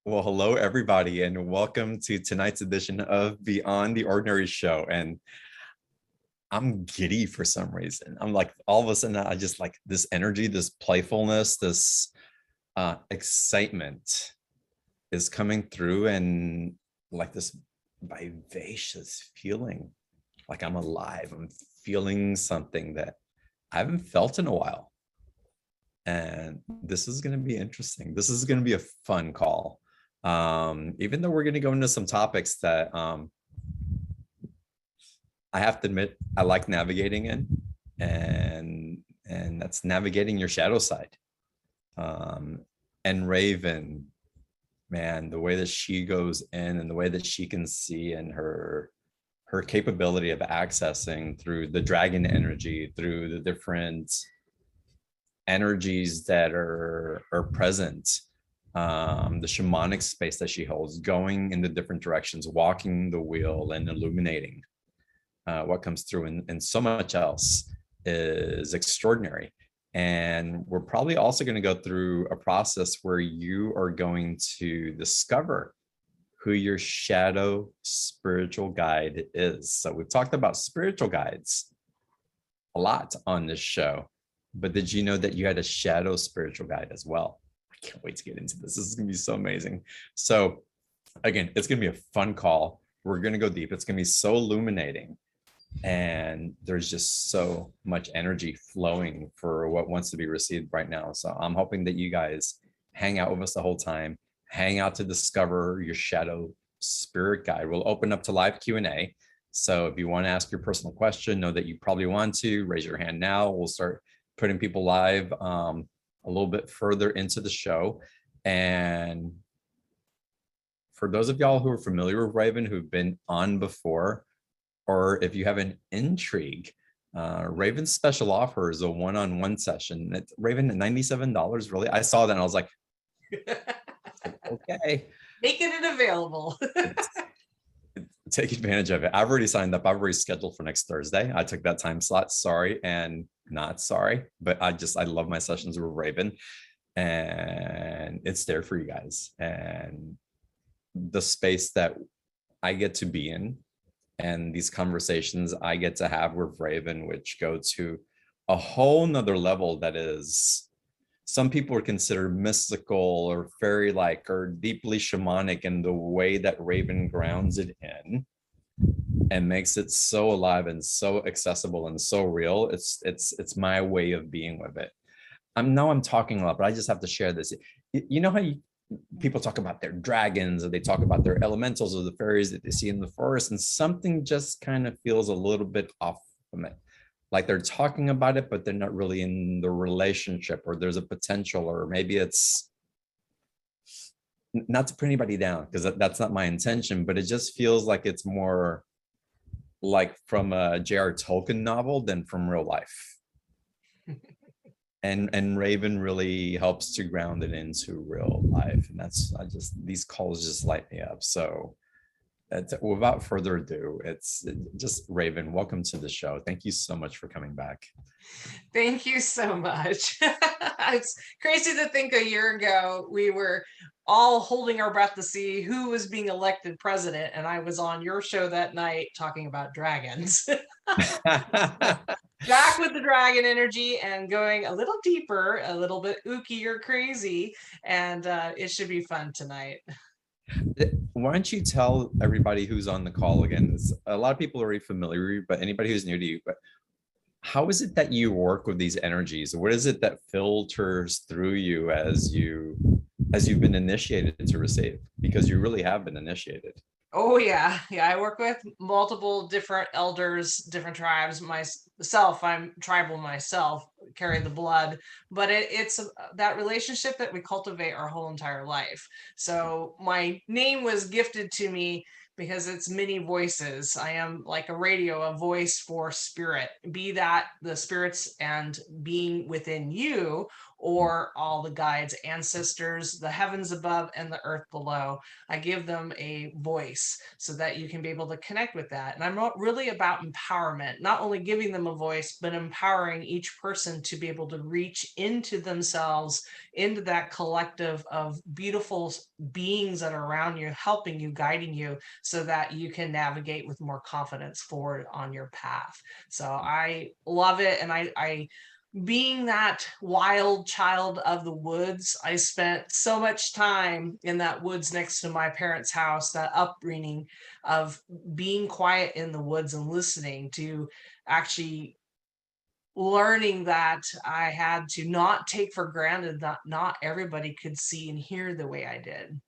Well, hello, everybody, and welcome to tonight's edition of Beyond the Ordinary Show. And I'm giddy for some reason. I'm like, all of a sudden, I just like this energy, this playfulness, this excitement is coming through, and like this vivacious feeling like I'm alive. I'm feeling something that I haven't felt in a while. And this is going to be interesting. This is going to be a fun call. Even though we're going to go into some topics that I have to admit I like navigating in, and that's navigating your shadow side. And Raven, man, the way that she goes in and the way that she can see, and her capability of accessing through the dragon energy, through the different energies that are present, the shamanic space that she holds, going in the different directions, walking the wheel and illuminating what comes through, and so much else is extraordinary. And we're probably also going to go through a process where you are going to discover who your shadow spiritual guide is. So we've talked about spiritual guides a lot on this show, but did you know that you had a shadow spiritual guide as well? I can't wait to get into this. This is going to be so amazing. So again, it's going to be a fun call. We're going to go deep. It's going to be so illuminating. And there's just so much energy flowing for what wants to be received right now. So I'm hoping that you guys hang out with us the whole time, hang out to discover your shadow spirit guide. We'll open up to live Q&A. So if you want to ask your personal question, know that you probably want to raise your hand now. We'll start putting people live a little bit further into the show. And for those of y'all who are familiar with Raven, who've been on before, or if you have an intrigue, Raven's special offer is a one-on-one session. It's Raven at $97, really? I saw that and I was like, okay. Making it available. Take advantage of it. I've already signed up. I've already scheduled for next Thursday. I took that time slot. Sorry and not sorry, but I love my sessions with Raven, and it's there for you guys. And the space that I get to be in, and these conversations I get to have with Raven, which go to a whole nother level that is, some people are considered mystical or fairy-like or deeply shamanic, in the way that Raven grounds it in and makes it so alive and so accessible and so real. It's my way of being with it. I'm talking a lot, but I just have to share this. You know how people talk about their dragons, or they talk about their elementals or the fairies that they see in the forest, and something just kind of feels a little bit off from it. Like they're talking about it, but they're not really in the relationship, or there's a potential, or maybe it's not to put anybody down, because that's not my intention, but it just feels like it's more like from a J.R. Tolkien novel than from real life. And Raven really helps to ground it into real life. And these calls just light me up. So without further ado, it's just Raven, welcome to the show. Thank you so much for coming back. Thank you so much. It's crazy to think a year ago we were all holding our breath to see who was being elected president, and I was on your show that night talking about dragons. Back with the dragon energy and going a little deeper, a little bit ooky or crazy, and it should be fun tonight. Why don't you tell everybody who's on the call again? A lot of people are already familiar, but anybody who's new to you, but how is it that you work with these energies? What is it that filters through you as you've been initiated to receive? Because you really have been initiated. Oh yeah. I work with multiple different elders, different tribes. Myself, I'm tribal myself, carry the blood, but it's that relationship that we cultivate our whole entire life. So my name was gifted to me because it's many voices. I am like a radio, a voice for spirit, be that the spirits and being within you, or all the guides, ancestors, the heavens above and the earth below. I give them a voice so that you can be able to connect with that. And I'm really about empowerment, not only giving them a voice, but empowering each person to be able to reach into themselves, into that collective of beautiful beings that are around you, helping you, guiding you, so that you can navigate with more confidence forward on your path. So I love it. And I being that wild child of the woods, I spent so much time in that woods next to my parents' house, that upbringing of being quiet in the woods and listening to, actually learning that I had to not take for granted that not everybody could see and hear the way I did.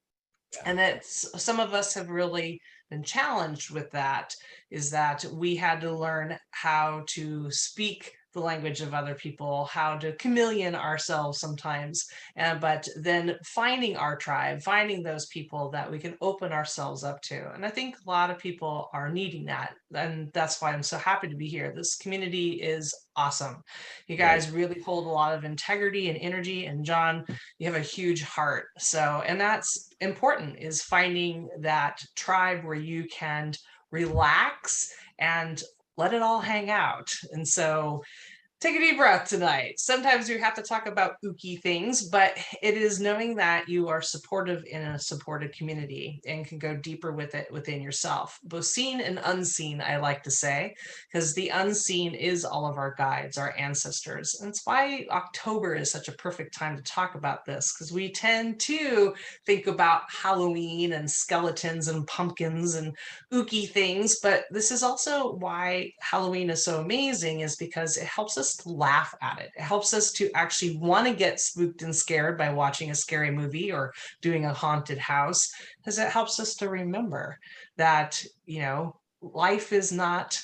And that some of us have really been challenged with that, is that we had to learn how to speak the language of other people, how to chameleon ourselves sometimes, but then finding our tribe, finding those people that we can open ourselves up to. And I think a lot of people are needing that, and that's why I'm so happy to be here. This community is awesome. You Right. guys really hold a lot of integrity and energy, and John, you have a huge heart. So, and that's important, is finding that tribe where you can relax and let it all hang out. And so take a deep breath tonight. Sometimes you have to talk about ooky things, but it is knowing that you are supportive in a supportive community and can go deeper with it within yourself, both seen and unseen, I like to say, because the unseen is all of our guides, our ancestors. And it's why October is such a perfect time to talk about this, because we tend to think about Halloween and skeletons and pumpkins and ooky things, but this is also why Halloween is so amazing, is because it helps us to laugh at it. It helps us to actually want to get spooked and scared by watching a scary movie or doing a haunted house, because it helps us to remember that, life is not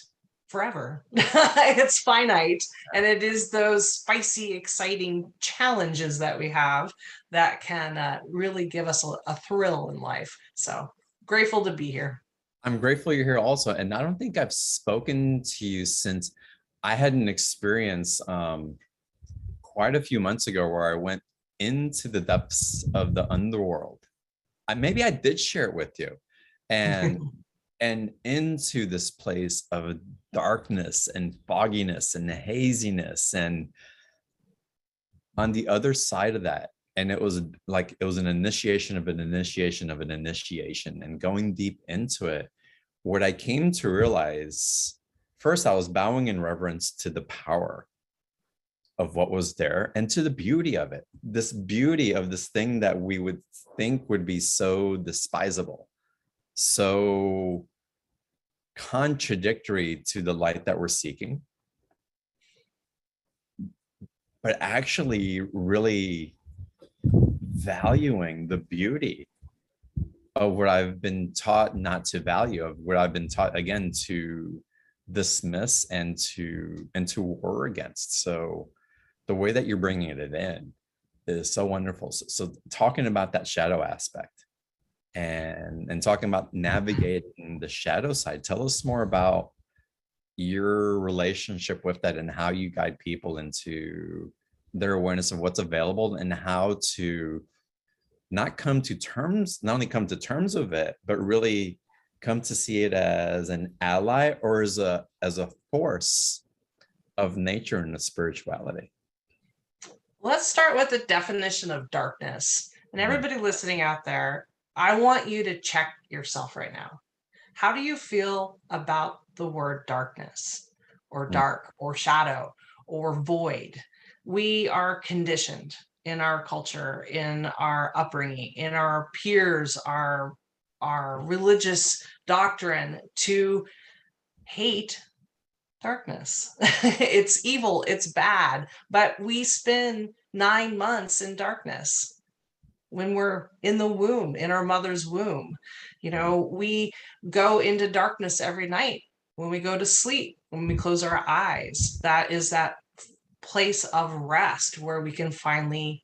forever. It's finite, and it is those spicy, exciting challenges that we have that can really give us a thrill in life. So grateful to be here. I'm grateful you're here also. And I don't think I've spoken to you since I had an experience quite a few months ago where I went into the depths of the underworld. Maybe I did share it with you. And and into this place of darkness and fogginess and haziness. And on the other side of that, and it was like it was an initiation of an initiation of an initiation, and going deep into it, what I came to realize, first, I was bowing in reverence to the power of what was there and to the beauty of it, this beauty of this thing that we would think would be so despisable, so contradictory to the light that we're seeking, but actually really valuing the beauty of what I've been taught not to value, of what I've been taught, again, to dismiss and to war against. So the way that you're bringing it in is so wonderful. So talking about that shadow aspect and talking about navigating the shadow side, tell us more about your relationship with that and how you guide people into their awareness of what's available, and how to not only come to terms with it, but really come to see it as an ally or as a force of nature and of spirituality. Let's start with the definition of darkness. And everybody listening out there, I want you to check yourself right now. How do you feel about the word darkness, or dark, or shadow, or void? We are conditioned in our culture, in our upbringing, in our peers, our religious doctrine, to hate darkness. It's evil, it's bad, but we spend 9 months in darkness when we're in the womb, in our mother's womb. We go into darkness every night when we go to sleep, when we close our eyes. That is that place of rest where we can finally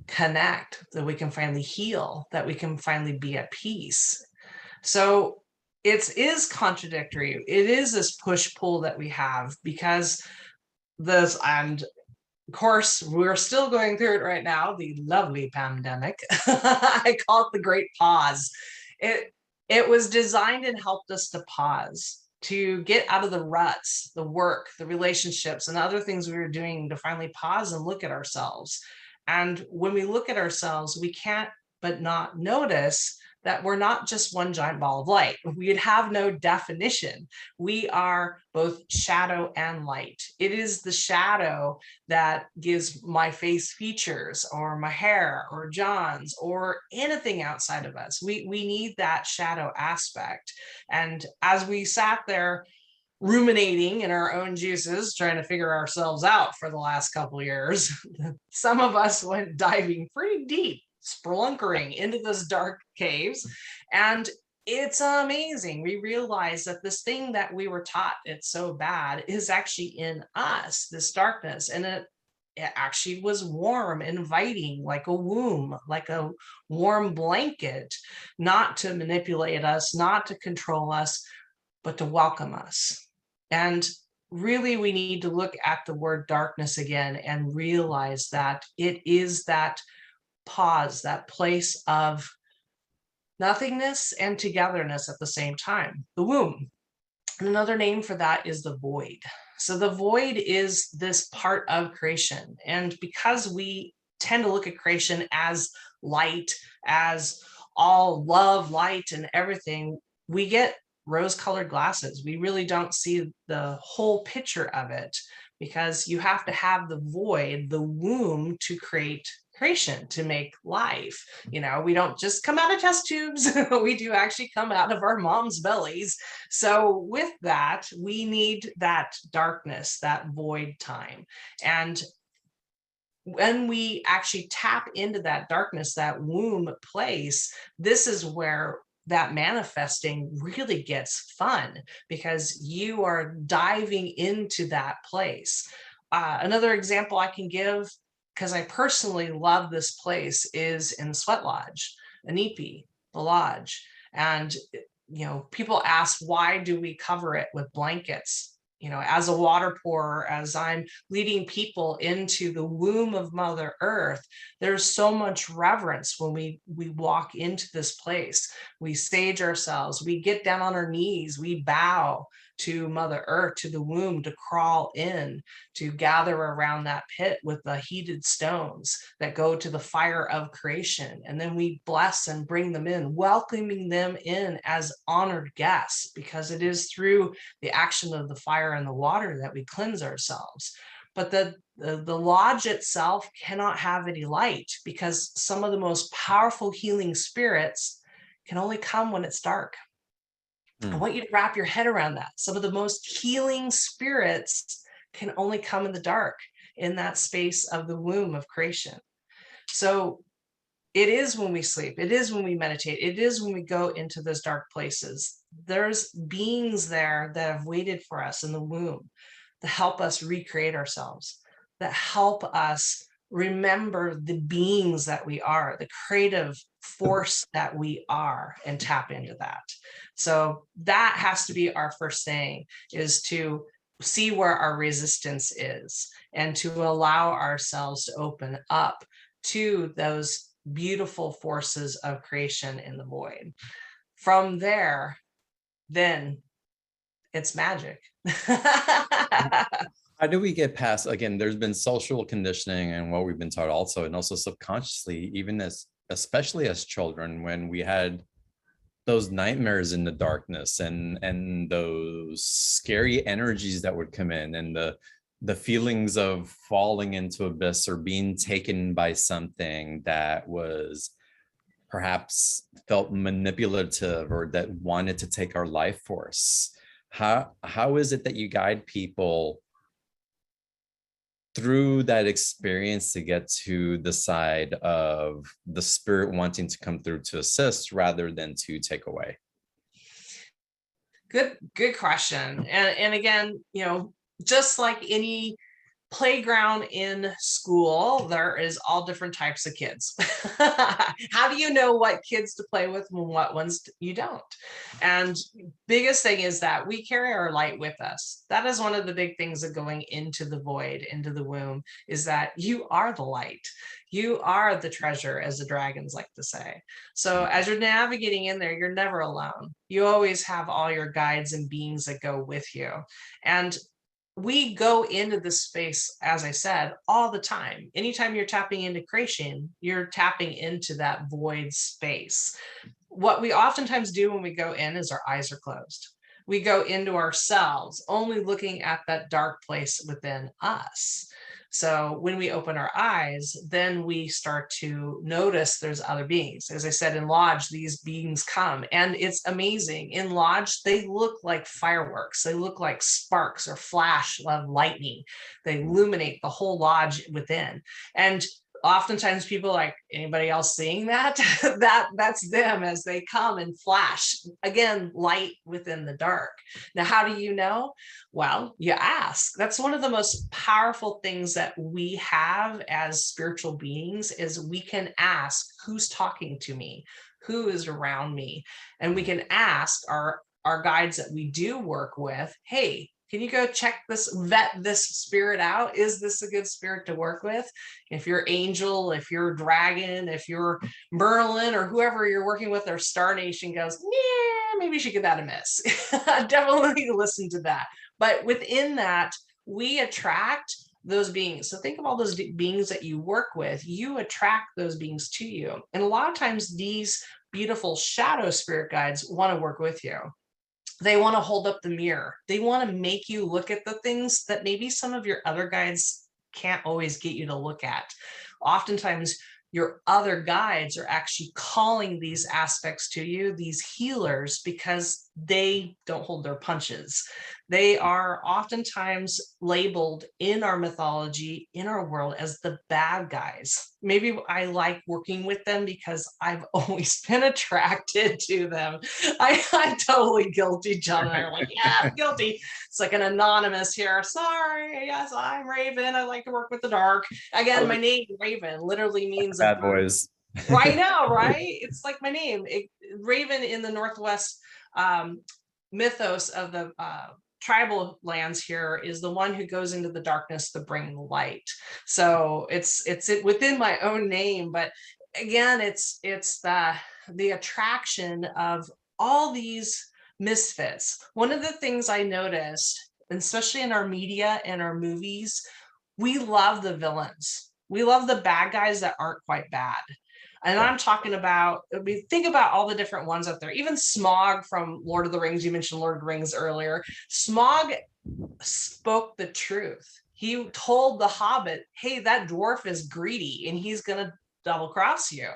connect, that we can finally heal, that we can finally be at peace. So it is contradictory. It is this push pull that we have, because and course, we're still going through it right now, the lovely pandemic. I call it the great pause. It was designed and helped us to pause, to get out of the ruts, the work, the relationships, and other things we were doing, to finally pause and look at ourselves. And when we look at ourselves, we can't but not notice that we're not just one giant ball of light. We'd have no definition. We are both shadow and light. It is the shadow that gives my face features, or my hair, or John's, or anything outside of us. We need that shadow aspect. And as we sat there ruminating in our own juices, trying to figure ourselves out for the last couple of years, some of us went diving pretty deep, splunkering into those dark caves. And it's amazing. We realize that this thing that we were taught it's so bad is actually in us, this darkness. And it actually was warm, inviting, like a womb, like a warm blanket, not to manipulate us, not to control us, but to welcome us. And really, we need to look at the word darkness again and realize that it is that pause, that place of nothingness and togetherness at the same time, the womb. And another name for that is the void. So the void is this part of creation. And because we tend to look at creation as light, as all love, light, and everything, we get rose-colored glasses. We really don't see the whole picture of it, because you have to have the void, the womb, to create creation, to make life. We don't just come out of test tubes. We do actually come out of our mom's bellies. So with that, we need that darkness, that void time. And when we actually tap into that darkness, that womb place, this is where that manifesting really gets fun, because you are diving into that place. Another example I can give, because I personally love this place, is in the Sweat Lodge, Anipi, the lodge. And people ask, why do we cover it with blankets? As a water pourer, as I'm leading people into the womb of Mother Earth, there's so much reverence when we walk into this place. We sage ourselves, we get down on our knees, we bow to Mother Earth, to the womb, to crawl in, to gather around that pit with the heated stones that go to the fire of creation. And then we bless and bring them in, welcoming them in as honored guests, because it is through the action of the fire and the water that we cleanse ourselves. But the lodge itself cannot have any light, because some of the most powerful healing spirits can only come when it's dark. I want you to wrap your head around that. Some of the most healing spirits can only come in the dark, in that space of the womb of creation. So it is when we sleep, it is when we meditate, it is when we go into those dark places. There's beings there that have waited for us in the womb to help us recreate ourselves, that help us remember the beings that we are, the creative force that we are, and tap into that. So that has to be our first thing, is to see where our resistance is, and to allow ourselves to open up to those beautiful forces of creation in the void. From there, then it's magic. How do we get past, again, there's been social conditioning and what we've been taught also, and also subconsciously, even especially as children, when we had those nightmares in the darkness, and those scary energies that would come in, and the feelings of falling into abyss, or being taken by something that was perhaps felt manipulative, or that wanted to take our life force. How is it that you guide people through that experience to get to the side of the spirit wanting to come through to assist rather than to take away? Good question. And again, just like any playground in school, there is all different types of kids. How do you know what kids to play with and what ones you don't? And biggest thing is that we carry our light with us. That is one of the big things of going into the void, into the womb, is that you are the light. You are the treasure, as the dragons like to say. So as you're navigating in there, you're never alone. You always have all your guides and beings that go with you. And we go into this space, as I said, all the time. Anytime you're tapping into creation, you're tapping into that void space. What we oftentimes do when we go in is our eyes are closed. We go into ourselves, only looking at that dark place within us. So when we open our eyes, then we start to notice there's other beings. As I said, in Lodge, these beings come, and it's amazing. In Lodge, they look like fireworks. They look like sparks or flash of lightning. They illuminate the whole lodge within. And oftentimes people are like, anybody else seeing that? That's them as they come and flash, again, light within the dark. Now, how do you know? Well, you ask. That's one of the most powerful things that we have as spiritual beings, is we can ask, who's talking to me? Who is around me? And we can ask our guides that we do work with, hey, can you go check this, vet this spirit out? Is this a good spirit to work with? If you're angel, if you're dragon, if you're Merlin, or whoever you're working with, or Star Nation goes, yeah, maybe you should give that a miss. Definitely listen to that. But within that, we attract those beings. So think of all those beings that you work with, you attract those beings to you. And a lot of times these beautiful shadow spirit guides want to work with you. They want to hold up the mirror. They want to make you look at the things that maybe some of your other guides can't always get you to look at. Oftentimes, your other guides are actually calling these aspects to you, these healers, because they don't hold their punches. They are oftentimes labeled in our mythology, in our world, as the bad guys. Maybe I like working with them because I've always been attracted to them. I'm totally guilty, John. And I'm like, yeah, I'm guilty. It's like an anonymous here. Sorry, yes, I'm Raven. I like to work with the dark. Again, my name, Raven, literally means Bad boys. right now, right? It's like my name. Raven in the Northwest mythos of the tribal lands here is the one who goes into the darkness to bring the light. So it's within my own name, but again, it's the attraction of all these misfits. One of the things I noticed, especially in our media and our movies, we love the villains. We love the bad guys that aren't quite bad. And I'm talking about, I mean, think about all the different ones out there. Even Smog from Lord of the Rings, you mentioned Lord of the Rings earlier. Smog spoke the truth. He told the Hobbit, hey, that dwarf is greedy and he's going to double cross you.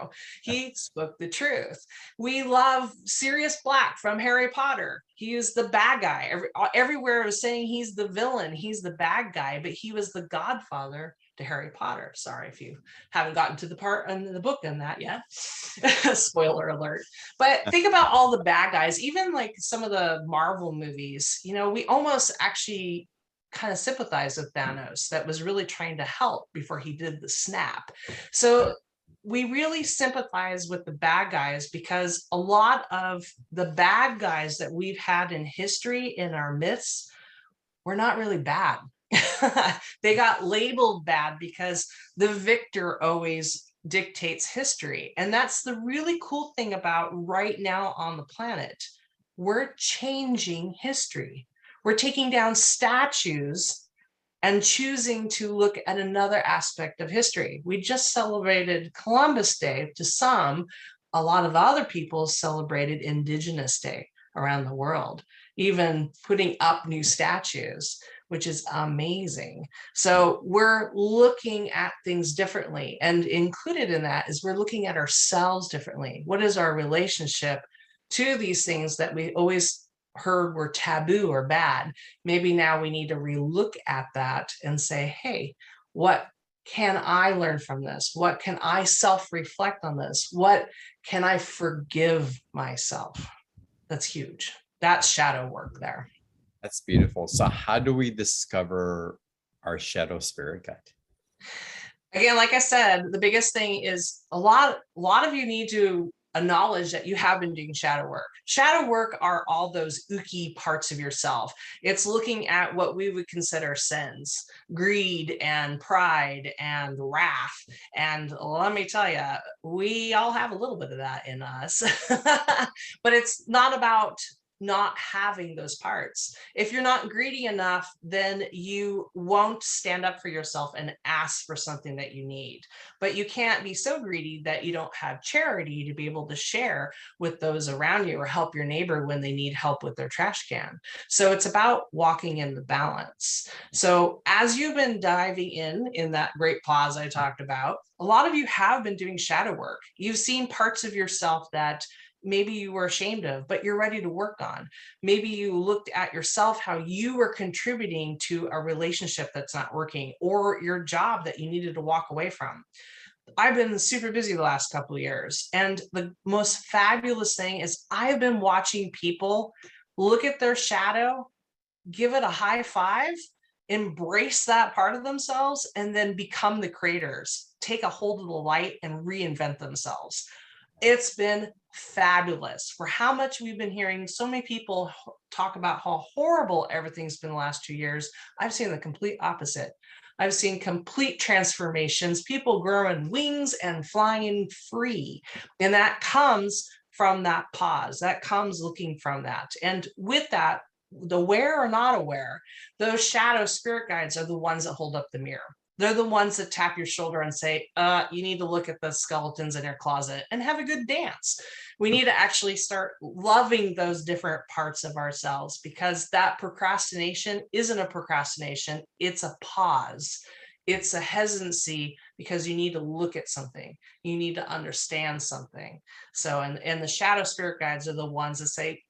He spoke the truth. We love Sirius Black from Harry Potter. He is the bad guy. Everywhere was saying he's the villain, he's the bad guy, but he was the godfather to Harry Potter. Sorry if you haven't gotten to the part in the book on that yet. Spoiler alert. But think about all the bad guys, even like some of the Marvel movies, you know, we almost actually kind of sympathize with Thanos, that was really trying to help before he did the snap. So we really sympathize with the bad guys, because a lot of the bad guys that we've had in history, in our myths, were not really bad. They got labeled bad because the victor always dictates history. And that's the really cool thing about right now on the planet. We're changing history. We're taking down statues and choosing to look at another aspect of history. We just celebrated Columbus Day to some. A lot of other people celebrated Indigenous Day around the world, even putting up new statues, which is amazing. So we're looking at things differently. And included in that is we're looking at ourselves differently. What is our relationship to these things that we always heard were taboo or bad? Maybe now we need to relook at that and say, hey, what can I learn from this? What can I self-reflect on this? What can I forgive myself? That's huge. That's shadow work there. That's beautiful. So how do we discover our shadow spirit guide? Again, like I said, the biggest thing is a lot of you need to acknowledge that you have been doing shadow work. Shadow work are all those ooky parts of yourself. It's looking at what we would consider sins, greed and pride and wrath. And let me tell you, we all have a little bit of that in us. But it's not about not having those parts. If you're not greedy enough, then you won't stand up for yourself and ask for something that you need. But you can't be so greedy that you don't have charity to be able to share with those around you or help your neighbor when they need help with their trash can. So it's about walking in the balance. So as you've been diving in that great pause I talked about, a lot of you have been doing shadow work. You've seen parts of yourself that maybe you were ashamed of, but you're ready to work on. Maybe you looked at yourself, how you were contributing to a relationship that's not working, or your job that you needed to walk away from. I've been super busy the last couple of years. And the most fabulous thing is I've been watching people look at their shadow, give it a high five, embrace that part of themselves, and then become the creators, take a hold of the light and reinvent themselves. It's been fabulous for how much we've been hearing so many people talk about how horrible everything's been the last 2 years. I've seen the complete opposite. I've seen complete transformations, people growing wings and flying free. And that comes from that pause, that comes looking from that. And with that, the aware or not aware, those shadow spirit guides are the ones that hold up the mirror. They're the ones that tap your shoulder and say, you need to look at the skeletons in your closet and have a good dance. We need to actually start loving those different parts of ourselves, because that procrastination isn't a procrastination. It's a pause. It's a hesitancy because you need to look at something. You need to understand something. So, and the shadow spirit guides are the ones that say,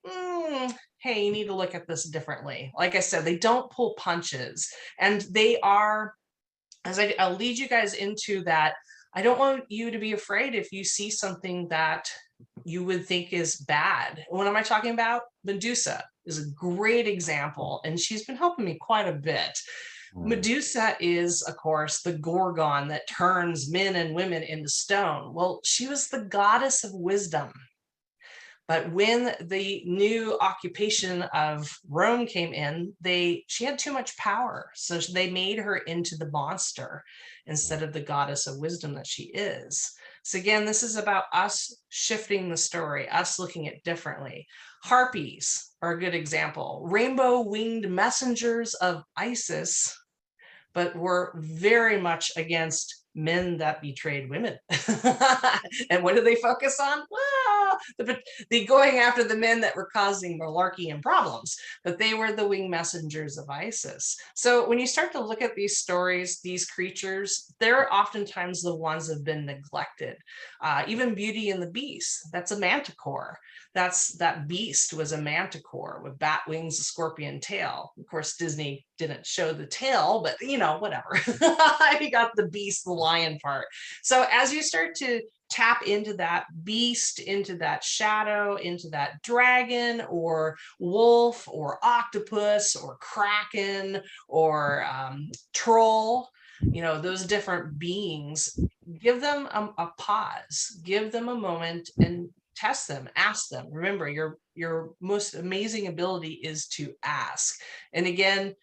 hey, you need to look at this differently. Like I said, they don't pull punches, and they are, as I'll lead you guys into that. I don't want you to be afraid if you see something that you would think is bad. What am I talking about? Medusa is a great example, and she's been helping me quite a bit. Medusa is, of course, the Gorgon that turns men and women into stone. Well, she was the goddess of wisdom. But when the new occupation of Rome came in, she had too much power. So they made her into the monster instead of the goddess of wisdom that she is. So again, this is about us shifting the story, us looking at it differently. Harpies are a good example. Rainbow-winged messengers of Isis, but were very much against men that betrayed women. And what do they focus on? Well, the going after the men that were causing malarkey and problems, but they were the winged messengers of Isis. So when you start to look at these stories, these creatures, they're oftentimes the ones that have been neglected. Even Beauty and the Beast, that's a manticore. That beast was a manticore with bat wings, a scorpion tail. Of course, Disney didn't show the tail, but whatever. You got the beast, the lion part. So as you start to tap into that beast, into that shadow, into that dragon or wolf or octopus or kraken or troll, those different beings, give them a pause, give them a moment and test them, ask them. Remember, your most amazing ability is to ask. And again,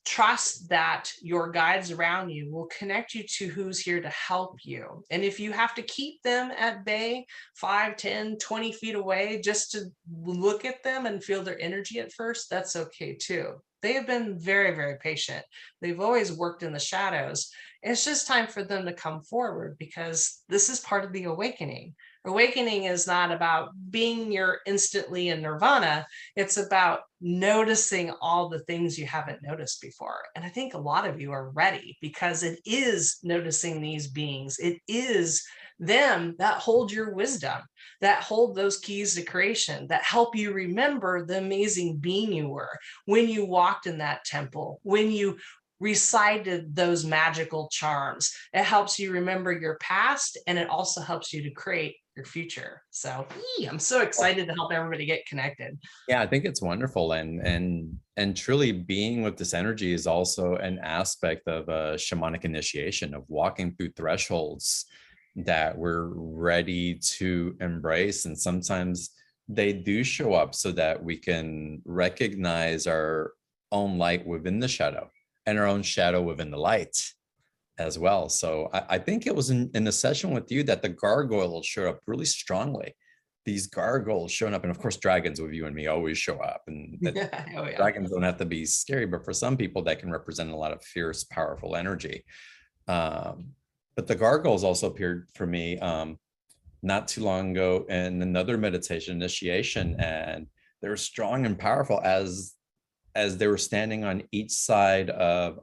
trust that your guides around you will connect you to who's here to help you. And if you have to keep them at bay 5, 10, 20 feet away just to look at them and feel their energy at first, that's okay too. They have been very, very patient. They've always worked in the shadows. It's just time for them to come forward, because this is part of the awakening. Awakening is not about being you're instantly in nirvana. It's about noticing all the things you haven't noticed before. And I think a lot of you are ready, because it is noticing these beings. It is them that hold your wisdom, that hold those keys to creation, that help you remember the amazing being you were when you walked in that temple, when you recited those magical charms. It helps you remember your past, and it also helps you to create your future. So I'm so excited to help everybody get connected. Yeah, I think it's wonderful, and truly being with this energy is also an aspect of a shamanic initiation, of walking through thresholds that we're ready to embrace. And sometimes they do show up so that we can recognize our own light within the shadow and our own shadow within the light as well. So I think it was in the session with you that the gargoyles showed up really strongly. These gargoyles showing up, and of course, dragons with you and me always show up. And Oh, yeah. dragons don't have to be scary, but for some people, that can represent a lot of fierce, powerful energy. But the gargoyles also appeared for me not too long ago in another meditation initiation, and they were strong and powerful as they were standing on each side of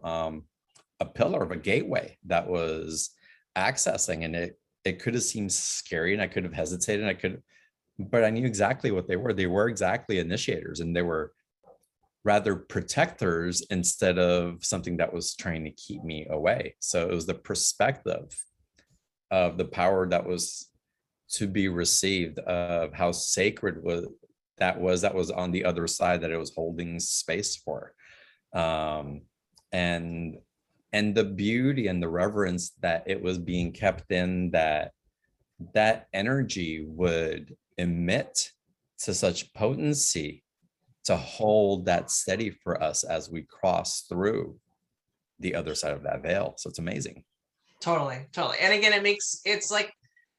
a pillar of a gateway that was accessing, and it could have seemed scary, and I could have hesitated, but I knew exactly what they were. They were exactly initiators, and they were rather protectors instead of something that was trying to keep me away. So it was the perspective of the power that was to be received, of how sacred that was on the other side, that it was holding space for. And the beauty and the reverence that it was being kept in, that energy would emit to such potency to hold that steady for us as we cross through the other side of that veil. So it's amazing. Totally. And again, it's like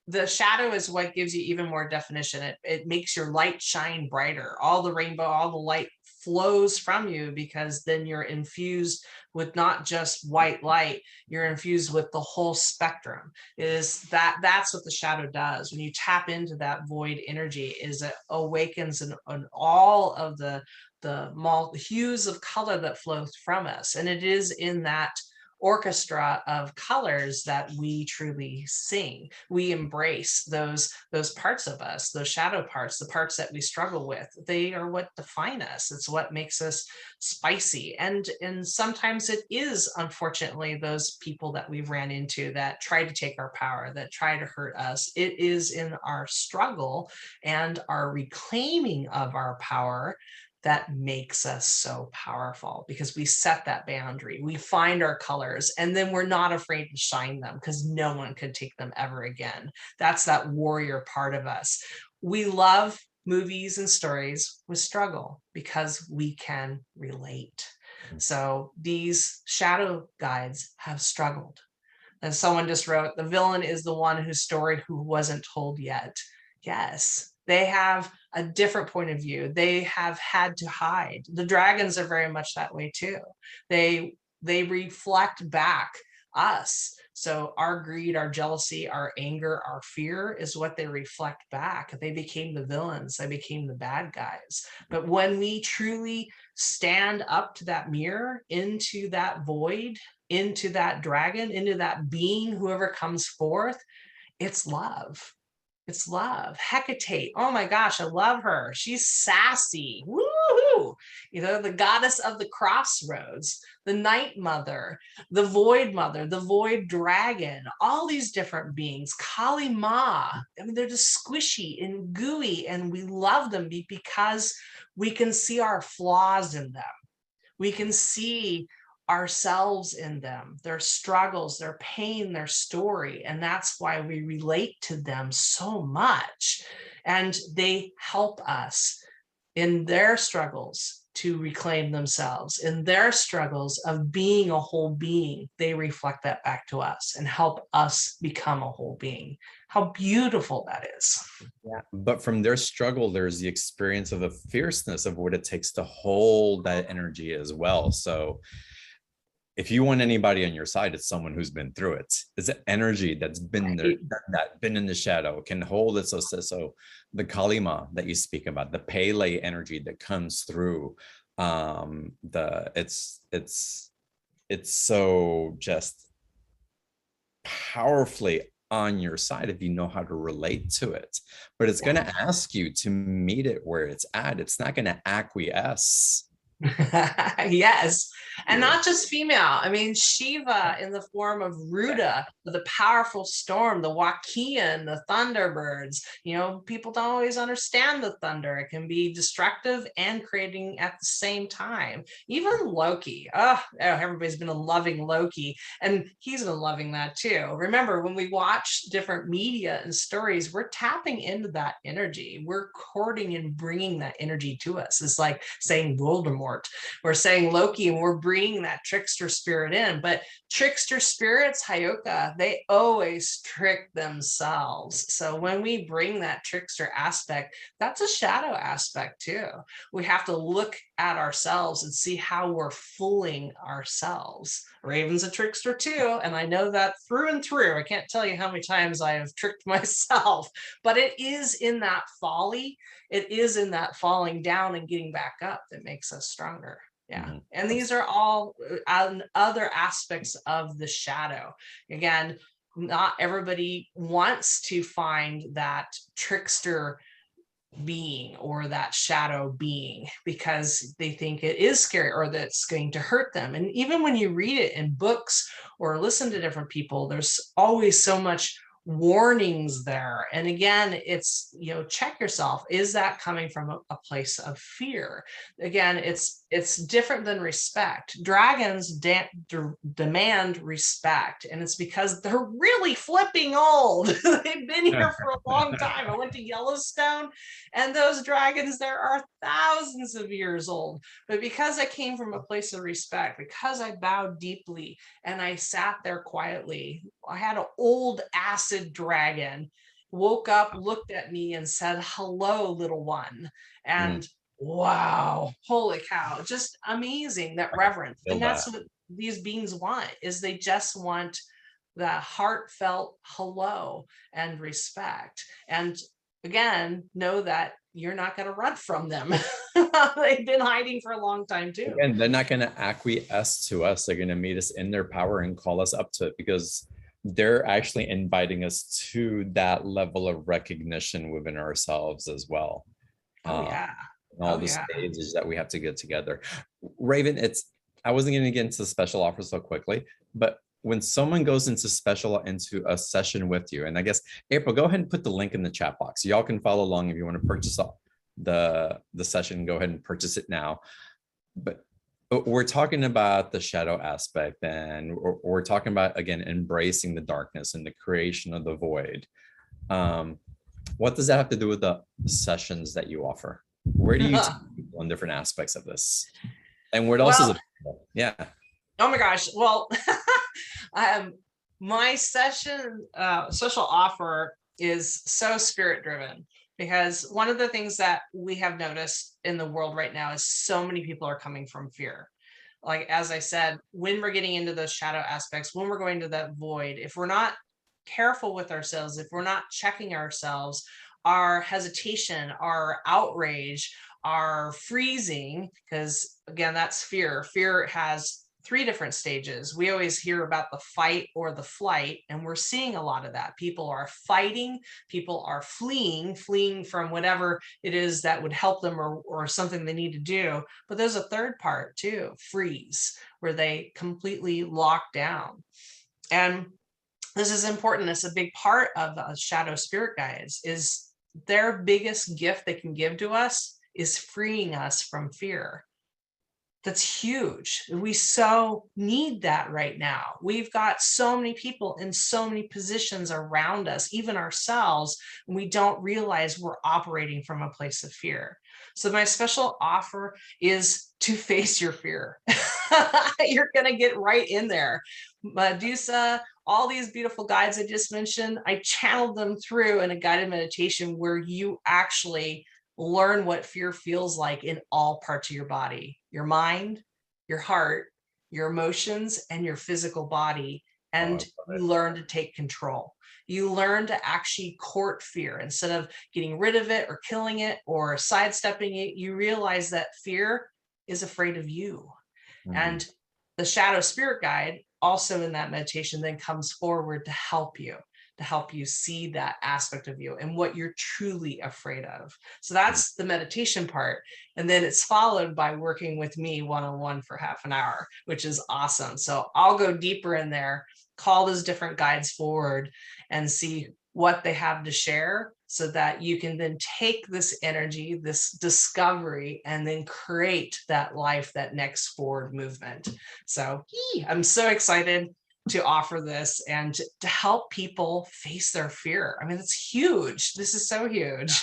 the shadow is what gives you even more definition. It makes your light shine brighter. All the rainbow, all the light flows from you, because then you're infused with not just white light, you're infused with the whole spectrum. That's what the shadow does. When you tap into that void energy, is it awakens and all of the hues of color that flow from us. And it is in that orchestra of colors that we truly sing. We embrace those parts of us, those shadow parts, the parts that we struggle with. They are what define us. It's what makes us spicy. And sometimes it is, unfortunately, those people that we've ran into that try to take our power, that try to hurt us. It is in our struggle and our reclaiming of our power that makes us so powerful, because we set that boundary, we find our colors, and then we're not afraid to shine them, because no one could take them ever again. That's that warrior part of us. We love movies and stories with struggle because we can relate. So these shadow guides have struggled. And someone just wrote, the villain is the one whose story who wasn't told yet. Yes, they have a different point of view. They have had to hide. The dragons are very much that way too. They reflect back us. So our greed, our jealousy, our anger, our fear is what they reflect back. They became the villains. They became the bad guys. But when we truly stand up to that mirror, into that void, into that dragon, into that being, whoever comes forth, it's love. It's love. Hecate. Oh my gosh, I love her. She's sassy. Woohoo! You know, the goddess of the crossroads, the night mother, the void mother, the void dragon, all these different beings. Kali Ma. I mean, they're just squishy and gooey, and we love them because we can see our flaws in them. We can see ourselves in them, their struggles, their pain, their story. And that's why we relate to them so much. And they help us in their struggles to reclaim themselves, in their struggles of being a whole being. They reflect that back to us and help us become a whole being. How beautiful that is. Yeah. But from their struggle, there's the experience of the fierceness of what it takes to hold that energy as well. So if you want anybody on your side, it's someone who's been through it. It's an energy that's been there, that been in the shadow, can hold it. So the Kalima that you speak about, the Pele energy that comes through, it's so just powerfully on your side if you know how to relate to it. But it's going to ask you to meet it where it's at. It's not going to acquiesce Yes. And Yeah. not just female. I mean, Shiva in the form of Ruda, the powerful storm, the Wakian, the Thunderbirds. You know, people don't always understand the thunder. It can be destructive and creating at the same time. Even Loki. Everybody's been loving Loki, and he's been loving that too. Remember, when we watch different media and stories, we're tapping into that energy. We're courting and bringing that energy to us. It's like saying Voldemort. We're saying Loki, and we're bringing that trickster spirit in. But trickster spirits, Hayoka, they always trick themselves. So when we bring that trickster aspect, that's a shadow aspect too. We have to look at ourselves and see how we're fooling ourselves. Raven's a trickster too, and I know that through and through. I can't tell you how many times I have tricked myself, but it is in that folly, it is in that falling down and getting back up that makes us stronger. Yeah. Mhm. And these are all other aspects of the shadow. Again, not everybody wants to find that trickster being or that shadow being because they think it is scary or that it's going to hurt them. And even when you read it in books or listen to different people, there's always so much warnings there. And again, it's, you know, check yourself. Is that coming from a place of fear? Again, it's different than respect. Dragons demand respect, and it's because they're really flipping old. They've been here for a long time. I went to Yellowstone, and those dragons there are thousands of years old. But because I came from a place of respect, because I bowed deeply and I sat there quietly, I had an old acid dragon woke up, looked at me and said, "Hello, little one." And wow, holy cow, just amazing, that reverence. Feel And that's that. what these beings want, is they just want the heartfelt hello and respect. And again, know that you're not going to run from them. They've been hiding for a long time too. And they're not going to acquiesce to us. They're going to meet us in their power and call us up to it because they're actually inviting us to that level of recognition within ourselves as well. Oh yeah. All Oh the yeah. stages that we have to get together. Raven, I wasn't going to get into special offers so quickly, but when someone goes into a session with you, and I guess April, go ahead and put the link in the chat box. Y'all can follow along if you want to purchase the session. Go ahead and purchase it now. But we're talking about the shadow aspect, and we're talking about, again, embracing the darkness and the creation of the void. What does that have to do with the sessions that you offer? Where do you take people on different aspects of this? And what else is Well, available? Yeah. oh my gosh. Well, my session social offer is so spirit driven, because one of the things that we have noticed in the world right now is so many people are coming from fear. Like, as I said, when we're getting into those shadow aspects, when we're going to that void, if we're not careful with ourselves, if we're not checking ourselves, our hesitation, our outrage, our freezing, because again, that's fear. Fear has three different stages. We always hear about the fight or the flight, and we're seeing a lot of that. People are fighting, people are fleeing from whatever it is that would help them, or something they need to do. But there's a third part too, freeze, where they completely lock down. And this is important. It's a big part of the shadow spirit guides. Is their biggest gift they can give to us is freeing us from fear. That's huge. We so need that right now. We've got so many people in so many positions around us, even ourselves, and we don't realize we're operating from a place of fear. So my special offer is to face your fear. You're going to get right in there. Medusa, all these beautiful guides I just mentioned, I channeled them through in a guided meditation where you actually learn what fear feels like in all parts of your body, your mind, your heart, your emotions, and your physical body. And you learn to take control. You learn to actually court fear instead of getting rid of it or killing it or sidestepping it. You realize that fear is afraid of you. And the shadow spirit guide also in that meditation then comes forward to help you. to help you see that aspect of you and what you're truly afraid of. So that's the meditation part. And then it's followed by working with me one-on-one for half an hour, which is awesome. So I'll go deeper in there, call those different guides forward and see what they have to share, so that you can then take this energy, this discovery, and then create that life, that next forward movement. So I'm so excited to offer this and to help people face their fear. I mean, it's huge. This is so huge.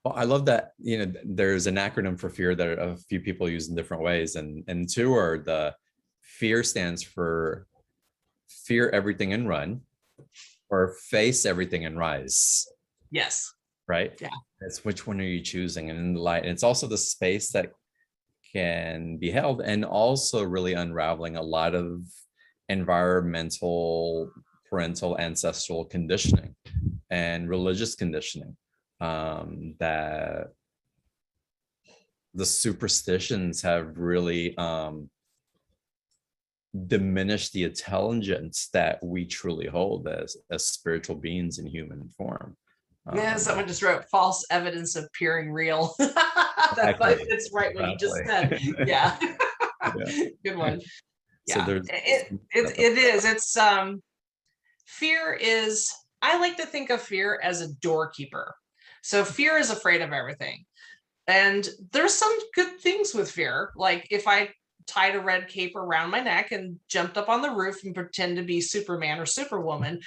Well, I love that, there's an acronym for fear that a few people use in different ways. And two are the fear stands for fear everything and run, or face everything and rise. Yes. Right? Yeah. It's which one are you choosing? And in the light, and it's also the space that can be held, and also really unraveling a lot of environmental, parental, ancestral conditioning and religious conditioning, that the superstitions have really diminished the intelligence that we truly hold as spiritual beings in human form. Yeah, someone just wrote false evidence of appearing real. It's right what you just said. Yeah. Yeah. Good one. So Yeah, there's it is. It's fear is, I like to think of fear as a doorkeeper. So fear is afraid of everything. And there's some good things with fear. Like if I tied a red cape around my neck and jumped up on the roof and pretend to be Superman or Superwoman,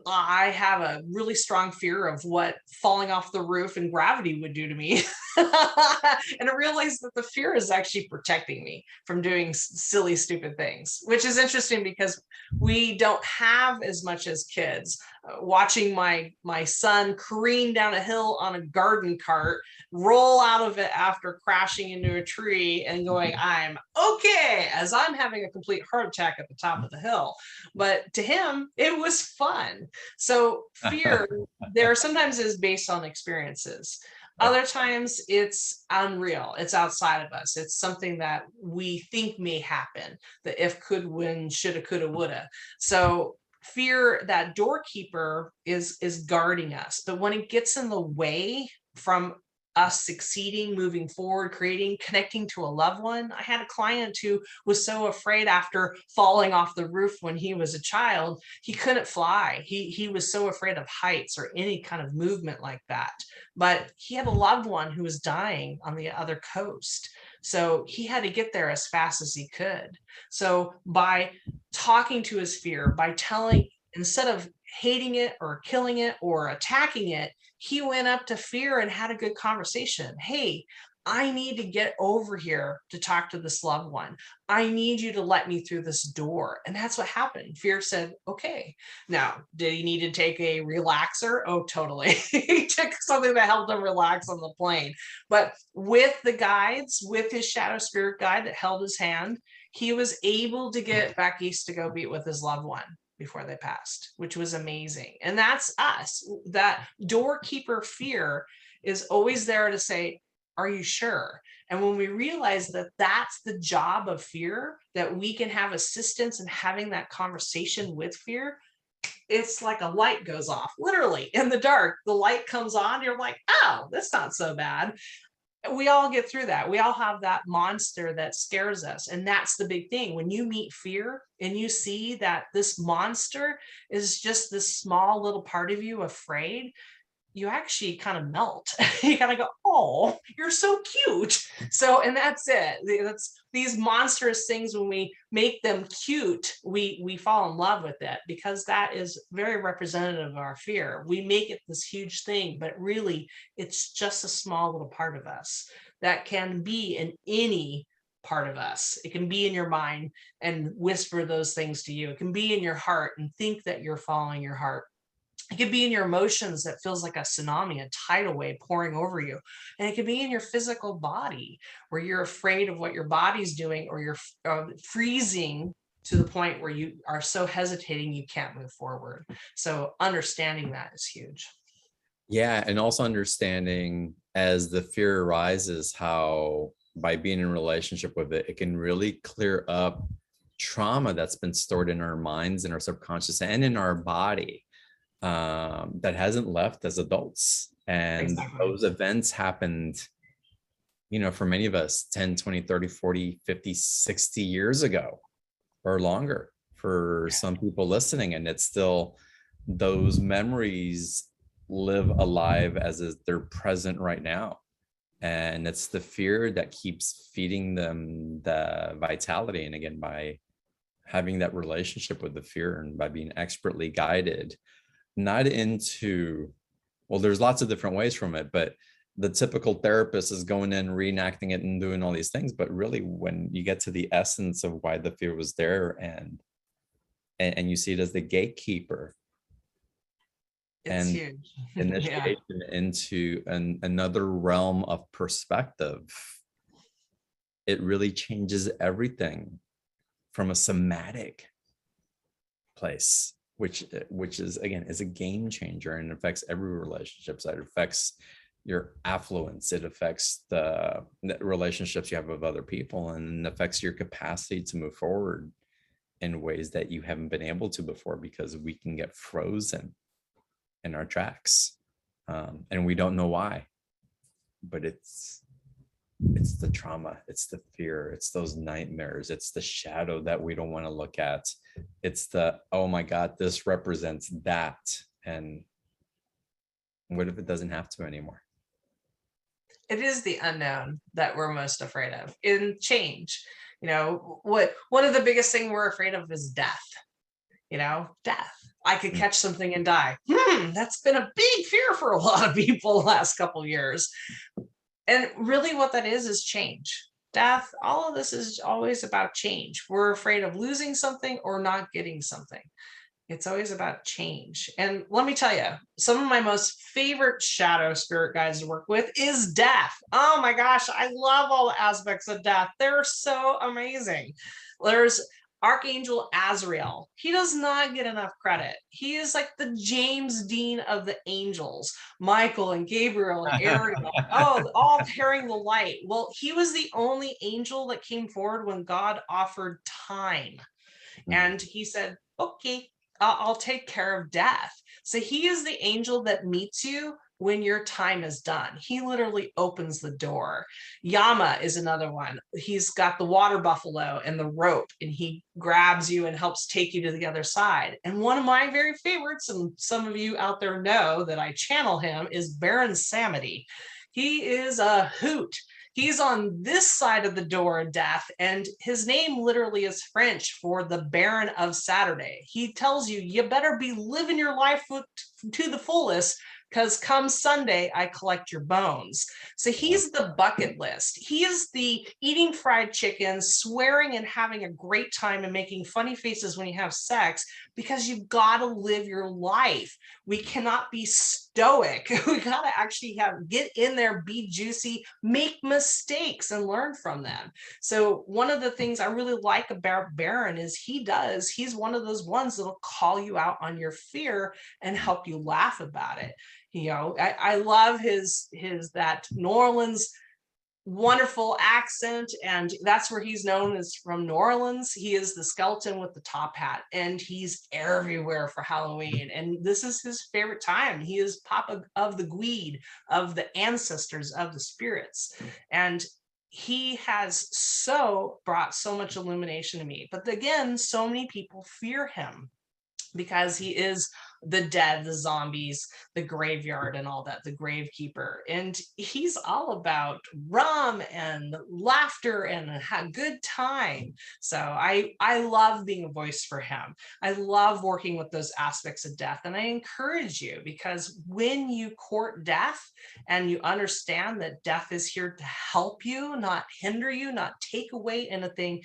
I have a really strong fear of what falling off the roof and gravity would do to me. And I realized that the fear is actually protecting me from doing silly, stupid things, which is interesting because we don't have as much as kids. Watching my son careen down a hill on a garden cart, roll out of it after crashing into a tree and going, I'm okay, as I'm having a complete heart attack at the top of the hill. But to him, it was fun. So fear there sometimes is based on experiences. Other times it's unreal. It's outside of us. It's something that we think may happen. The if, could, when, shoulda, coulda, woulda. So fear, that doorkeeper, is guarding us. But when it gets in the way from us succeeding, moving forward, creating, connecting to a loved one. I had a client who was so afraid after falling off the roof when he was a child, he couldn't fly. He was so afraid of heights or any kind of movement like that. But he had a loved one who was dying on the other coast. So he had to get there as fast as he could. So by talking to his fear, by telling, instead of hating it or killing it or attacking it, he went up to fear and had a good conversation. Hey, I need to get over here to talk to this loved one. I need you to let me through this door. And that's what happened. Fear said, okay. Now, did he need to take a relaxer? Oh, totally. He took something that helped him relax on the plane. But with the guides, with his shadow spirit guide that held his hand, he was able to get back east to go meet with his loved one before they passed, which was amazing. And that's us. That doorkeeper fear is always there to say, are you sure? And when we realize that that's the job of fear, that we can have assistance in having that conversation with fear, it's like a light goes off, literally in the dark. The light comes on, you're like, oh, that's not so bad. We all get through that. We all have that monster that scares us. And that's the big thing. When you meet fear and you see that this monster is just this small little part of you afraid, you actually kind of melt. You kind of go, oh, you're so cute. So, and that's it. That's these monstrous things. When we make them cute, we fall in love with it, because that is very representative of our fear. We make it this huge thing, but really it's just a small little part of us that can be in any part of us. It can be in your mind and whisper those things to you. It can be in your heart and think that you're following your heart. It could be in your emotions that feels like a tsunami, a tidal wave pouring over you. And it could be in your physical body where you're afraid of what your body's doing, or you're freezing to the point where you are so hesitating you can't move forward. So understanding that is huge. Yeah. And also understanding as the fear arises, how by being in a relationship with it, it can really clear up trauma that's been stored in our minds and our subconscious and in our body. that hasn't left as adults. And Exactly. those events happened, for many of us 10, 20, 30, 40, 50, 60 years ago or longer for some people listening. And it's still, those memories live alive as is they're present right now. And it's the fear that keeps feeding them the vitality. And again, by having that relationship with the fear and by being expertly guided, not into, well, there's lots of different ways from it, but the typical therapist is going in, reenacting it and doing all these things. But really, when you get to the essence of why the fear was there, and you see it as the gatekeeper It's and huge. Yeah. initiation into another realm of perspective, it really changes everything from a somatic place, which is, again, is a game changer and affects every relationship. So it affects your affluence, it affects the relationships you have with other people, and it affects your capacity to move forward in ways that you haven't been able to before, because we can get frozen in our tracks, and we don't know why. But it's the trauma, it's the fear, it's those nightmares, it's the shadow that we don't want to look at, it's the, oh my god, this represents that. And what if it doesn't have to anymore? It is the unknown that we're most afraid of in change. One of the biggest thing we're afraid of is death. Death. I could catch something and die. That's been a big fear for a lot of people the last couple of years. And really what that is change. Death, all of this is always about change. We're afraid of losing something or not getting something. It's always about change. And let me tell you, some of my most favorite shadow spirit guides to work with is death. Oh my gosh, I love all the aspects of death. They're so amazing. There's Archangel Azrael. He does not get enough credit. He is like the James Dean of the angels. Michael and Gabriel and Ariel, oh, all carrying the light. Well, he was the only angel that came forward when God offered time. And he said, okay, I'll take care of death. So he is the angel that meets you when your time is done. He literally opens the door. Yama is another one. He's got the water buffalo and the rope, and he grabs you and helps take you to the other side. And one of my very favorites, and some of you out there know that I channel him, is Baron Sammy. He is a hoot. He's on this side of the door of death, and his name literally is French for the Baron of Saturday. He tells you, you better be living your life to the fullest, because come Sunday, I collect your bones. So he's the bucket list. He is the eating fried chicken, swearing and having a great time and making funny faces when you have sex, because you've got to live your life. We cannot be stoic. We got to actually get in there, be juicy, make mistakes and learn from them. So one of the things I really like about Baron is he's one of those ones that'll call you out on your fear and help you laugh about it. I love his that New Orleans wonderful accent, and that's where he's known as, from New Orleans. He is the skeleton with the top hat, and he's everywhere for Halloween, and this is his favorite time. He is Papa of the Gweed, of the ancestors of the spirits, and he has brought so much illumination to me. But again, so many people fear him because he is the dead, the zombies, the graveyard, and all that, the gravekeeper. And he's all about rum and laughter and a good time. So I love being a voice for him. I love working with those aspects of death. And I encourage you, because when you court death and you understand that death is here to help you, not hinder you, not take away anything,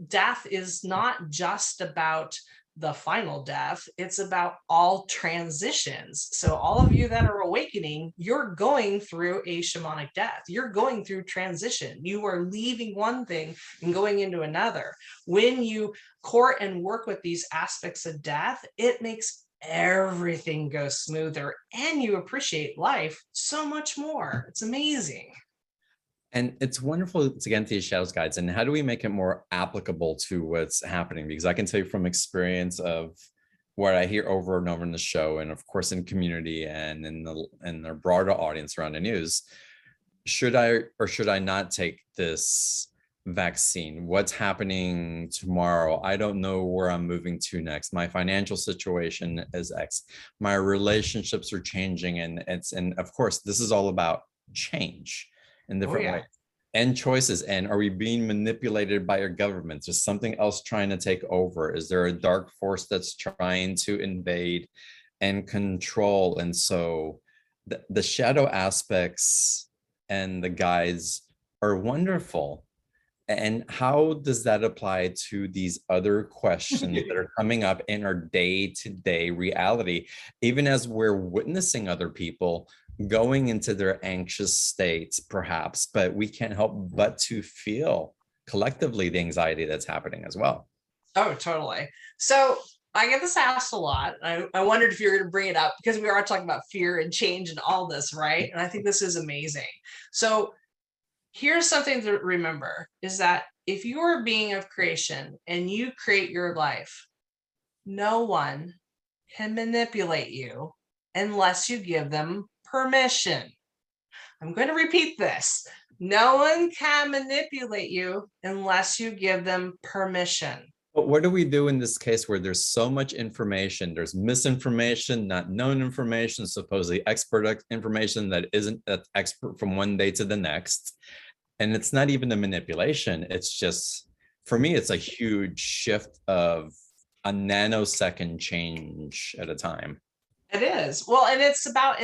death is not just about the final death, it's about all transitions. So all of you that are awakening, you're going through a shamanic death. You're going through transition. You are leaving one thing and going into another. When you court and work with these aspects of death, it makes everything go smoother, and you appreciate life so much more. It's amazing. And it's wonderful to get into these shadows guides. And how do we make it more applicable to what's happening? Because I can tell you from experience of what I hear over and over in the show, and of course in community and in the broader audience around the news, should I or should I not take this vaccine? What's happening tomorrow? I don't know where I'm moving to next. My financial situation is X. My relationships are changing, and of course this is all about change in Oh different yeah. ways and choices. And are we being manipulated by our governments? Is something else trying to take over? Is there a dark force that's trying to invade and control? And so the shadow aspects and the guides are wonderful. And how does that apply to these other questions that are coming up in our day-to-day reality, even as we're witnessing other people going into their anxious states, perhaps, but we can't help but to feel collectively the anxiety that's happening as well. Oh, totally. So I get this asked a lot. I wondered if you were going to bring it up because we are talking about fear and change and all this, right? And I think this is amazing. So here's something to remember is that if you are a being of creation and you create your life, no one can manipulate you unless you give them permission. I'm going to repeat this. No one can manipulate you unless you give them permission. But what do we do in this case where there's so much information? There's misinformation, not known information, supposedly expert information that isn't that expert from one day to the next. And it's not even a manipulation. It's just, for me, it's a huge shift of a nanosecond change at a time. It is. Well, and it's about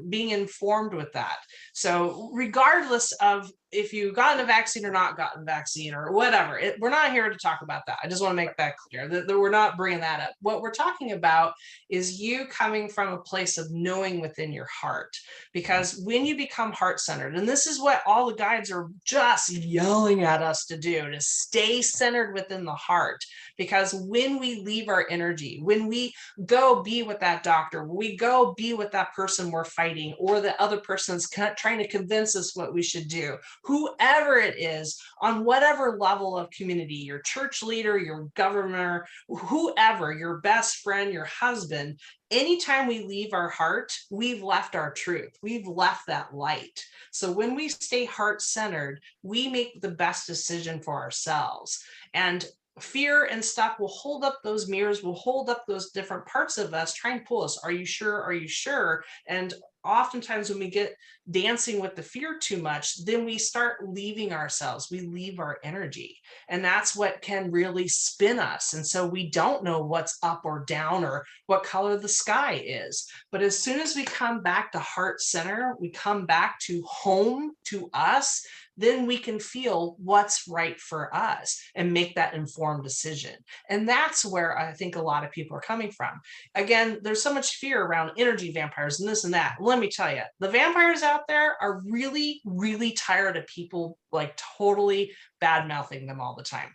being informed with that. So regardless of if you gotten a vaccine or not gotten a vaccine or whatever, we're not here to talk about that. I just want to make that clear that we're not bringing that up. What we're talking about is you coming from a place of knowing within your heart. Because when you become heart-centered, and this is what all the guides are just yelling at us to do, to stay centered within the heart. Because when we leave our energy, when we go be with that doctor, we go be with that person we're fighting, or the other person's trying to convince us what we should do, whoever it is, on whatever level of community, your church leader, your governor, whoever, your best friend, your husband, anytime we leave our heart, we've left our truth. We've left that light. So when we stay heart-centered, we make the best decision for ourselves. And fear and stuff will hold up those mirrors, will hold up those different parts of us, try and pull us. Are you sure? Are you sure? And oftentimes when we get dancing with the fear too much, then we start leaving ourselves. We leave our energy. And that's what can really spin us. And so we don't know what's up or down or what color the sky is. But as soon as we come back to heart center, we come back to home, to us, then we can feel what's right for us and make that informed decision. And that's where I think a lot of people are coming from. Again, there's so much fear around energy vampires and this and that. Let me tell you, the vampires out there are really, really tired of people like totally bad mouthing them all the time.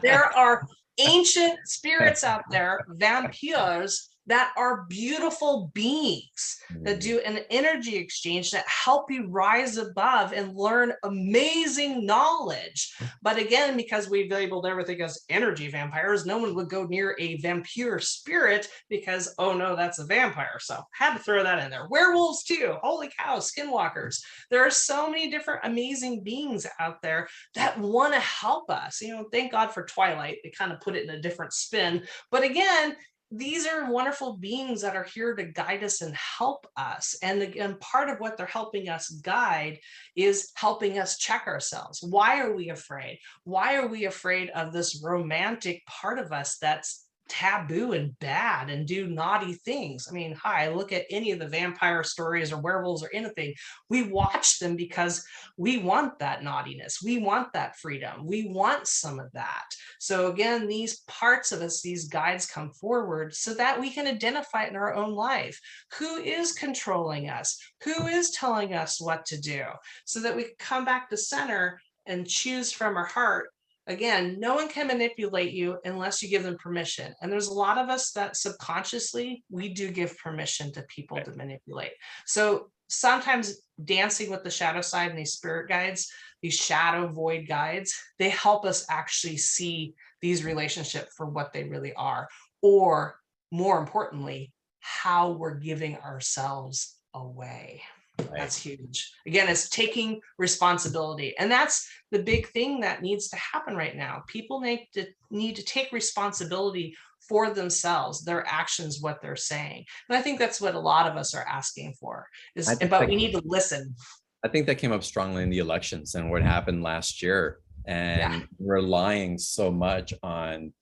There are ancient spirits out there, vampires, that are beautiful beings that do an energy exchange that help you rise above and learn amazing knowledge. But again, because we've labeled everything as energy vampires, no one would go near a vampire spirit because, oh no, that's a vampire. So had to throw that in there. Werewolves too. Holy cow, skinwalkers. There are so many different amazing beings out there that want to help us. You know, thank God for Twilight. They kind of put it in a different spin. But again, these are wonderful beings that are here to guide us and help us. And again, part of what they're helping us guide is helping us check ourselves. Why are we afraid? Why are we afraid of this romantic part of us that's taboo and bad and do naughty things? I mean, hi, look at any of the vampire stories or werewolves or anything. We watch them because we want that naughtiness. We want that freedom. We want some of that. So again, these parts of us, these guides come forward so that we can identify it in our own life. Who is controlling us? Who is telling us what to do? So that we can come back to center and choose from our heart. Again, no one can manipulate you unless you give them permission. And there's a lot of us that subconsciously, we do give permission to people to manipulate. So sometimes dancing with the shadow side and these spirit guides, these shadow void guides, they help us actually see these relationships for what they really are, or more importantly, how we're giving ourselves away. Right. That's huge. Again, it's taking responsibility. And that's the big thing that needs to happen right now. People need to take responsibility for themselves, their actions, what they're saying. And I think that's what a lot of us are asking for, but we need to listen. I think that came up strongly in the elections and what happened last year, and relying so much on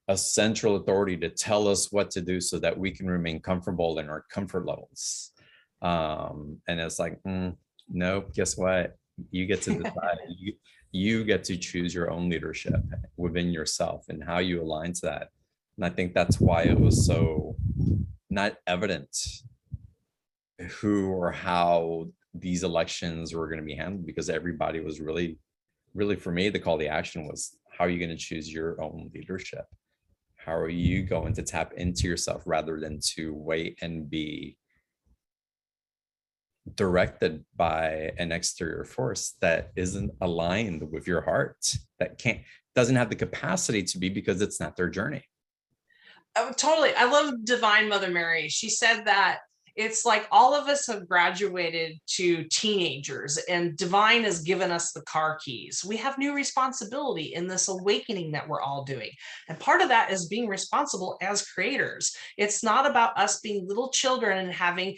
a central authority to tell us what to do so that we can remain comfortable in our comfort levels. And it's like, nope, guess what? You get to decide. You get to choose your own leadership within yourself and how you align to that. And I think that's why it was so not evident who or how these elections were going to be handled, because everybody was really, for me, the call to action was, how are you going to choose your own leadership? How are you going to tap into yourself rather than to wait and be directed by an exterior force that isn't aligned with your heart, that doesn't have the capacity to be, because it's not their journey. Oh, totally. I love Divine Mother Mary. She said that it's like all of us have graduated to teenagers, and Divine has given us the car keys. We have new responsibility in this awakening that we're all doing. And part of that is being responsible as creators. It's not about us being little children and having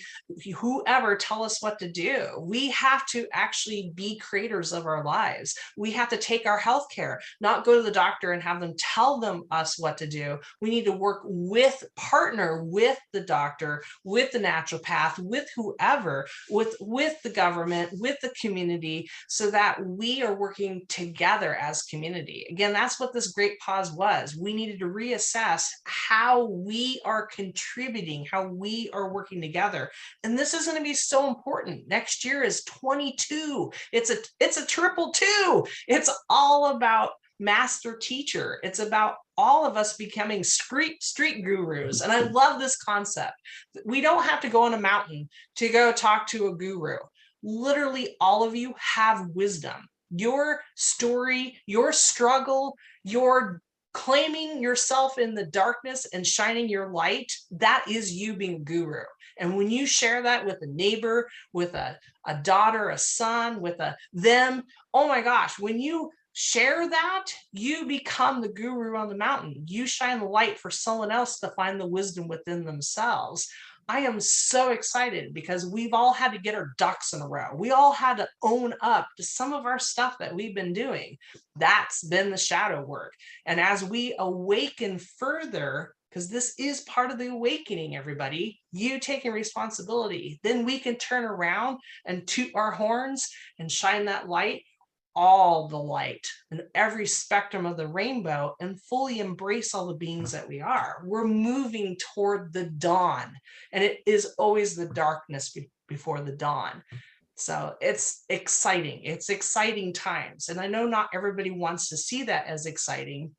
whoever tell us what to do. We have to actually be creators of our lives. We have to take our health care, not go to the doctor and have them tell us what to do. We need to partner with the doctor, with the naturopath, with whoever, with the government, with the community, so that we are working together as community. Again, that's what this great pause was. We needed to reassess how we are contributing, how we are working together. And this is going to be so important. Next year is 22. It's a triple two. It's all about master teacher. It's about all of us becoming street gurus. And I love this concept. We don't have to go on a mountain to go talk to a guru. Literally, all of you have wisdom. Your story, your struggle, your claiming yourself in the darkness and shining your light, that is you being a guru. And when you share that with a neighbor, with a daughter, a son, with them, oh my gosh, when you share that, you become the guru on the mountain. You shine the light for someone else to find the wisdom within themselves. I am so excited because we've all had to get our ducks in a row. We all had to own up to some of our stuff that we've been doing. That's been the shadow work. And as we awaken further, because this is part of the awakening, everybody, you taking responsibility, then we can turn around and toot our horns and shine that light, all the light and every spectrum of the rainbow, and fully embrace all the beings that we are. We're moving toward the dawn, and it is always the darkness before the dawn. So it's exciting. It's exciting times. And I know not everybody wants to see that as exciting.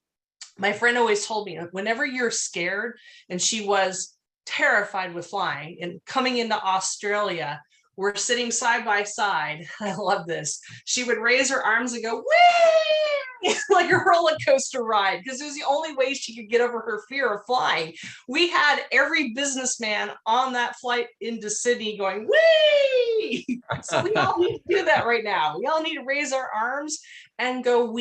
My friend always told me, whenever you're scared, and she was terrified with flying and coming into Australia, we're sitting side by side. I love this. She would raise her arms and go, whee, like a roller coaster ride, because it was the only way she could get over her fear of flying. We had every businessman on that flight into Sydney going, whee. So we all need to do that right now. We all need to raise our arms and go,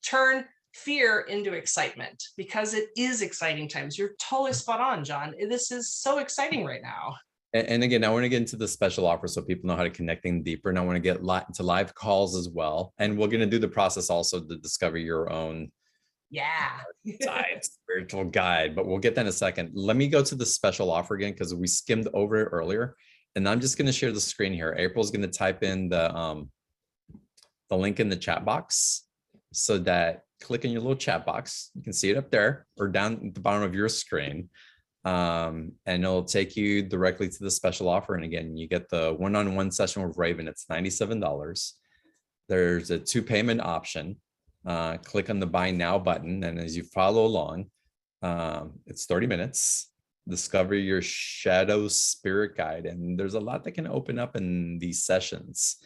turn fear into excitement, because it is exciting times. You're totally spot on, John. This is so exciting right now. And again, I want to get into the special offer so people know how to connect in deeper. And I want to get into live calls as well. And we're going to do the process also to discover your own spiritual guide, but we'll get that in a second. Let me go to the special offer again, because we skimmed over it earlier. And I'm just going to share the screen here. April's going to type in the link in the chat box, so that click in your little chat box. You can see it up there or down at the bottom of your screen. And it'll take you directly to the special offer. And again, you get the one-on-one session with Raven. It's $97. There's a 2 payment option. Click on the buy now button. And as you follow along, it's 30 minutes. Discover your shadow spirit guide. And there's a lot that can open up in these sessions.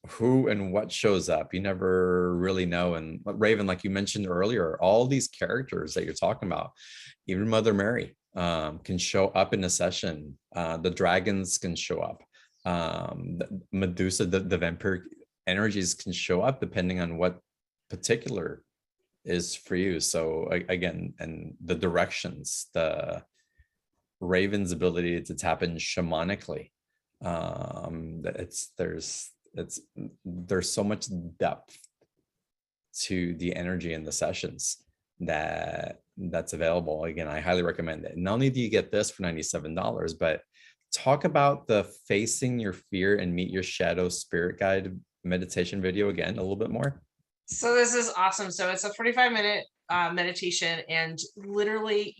who and what shows up. You never really know. And Raven, like you mentioned earlier, all these characters that you're talking about, even Mother Mary can show up in a session. The dragons can show up. Medusa, the vampiric energies can show up depending on what particular is for you. So again, and the directions, the Raven's ability to tap in shamanically. There's so much depth to the energy in the sessions that's available. Again, I highly recommend it. Not only do you get this for $97, but talk about the Facing Your Fear and Meet Your Shadow Spirit Guide meditation video again a little bit more. So this is awesome. So it's a 45-minute meditation, and literally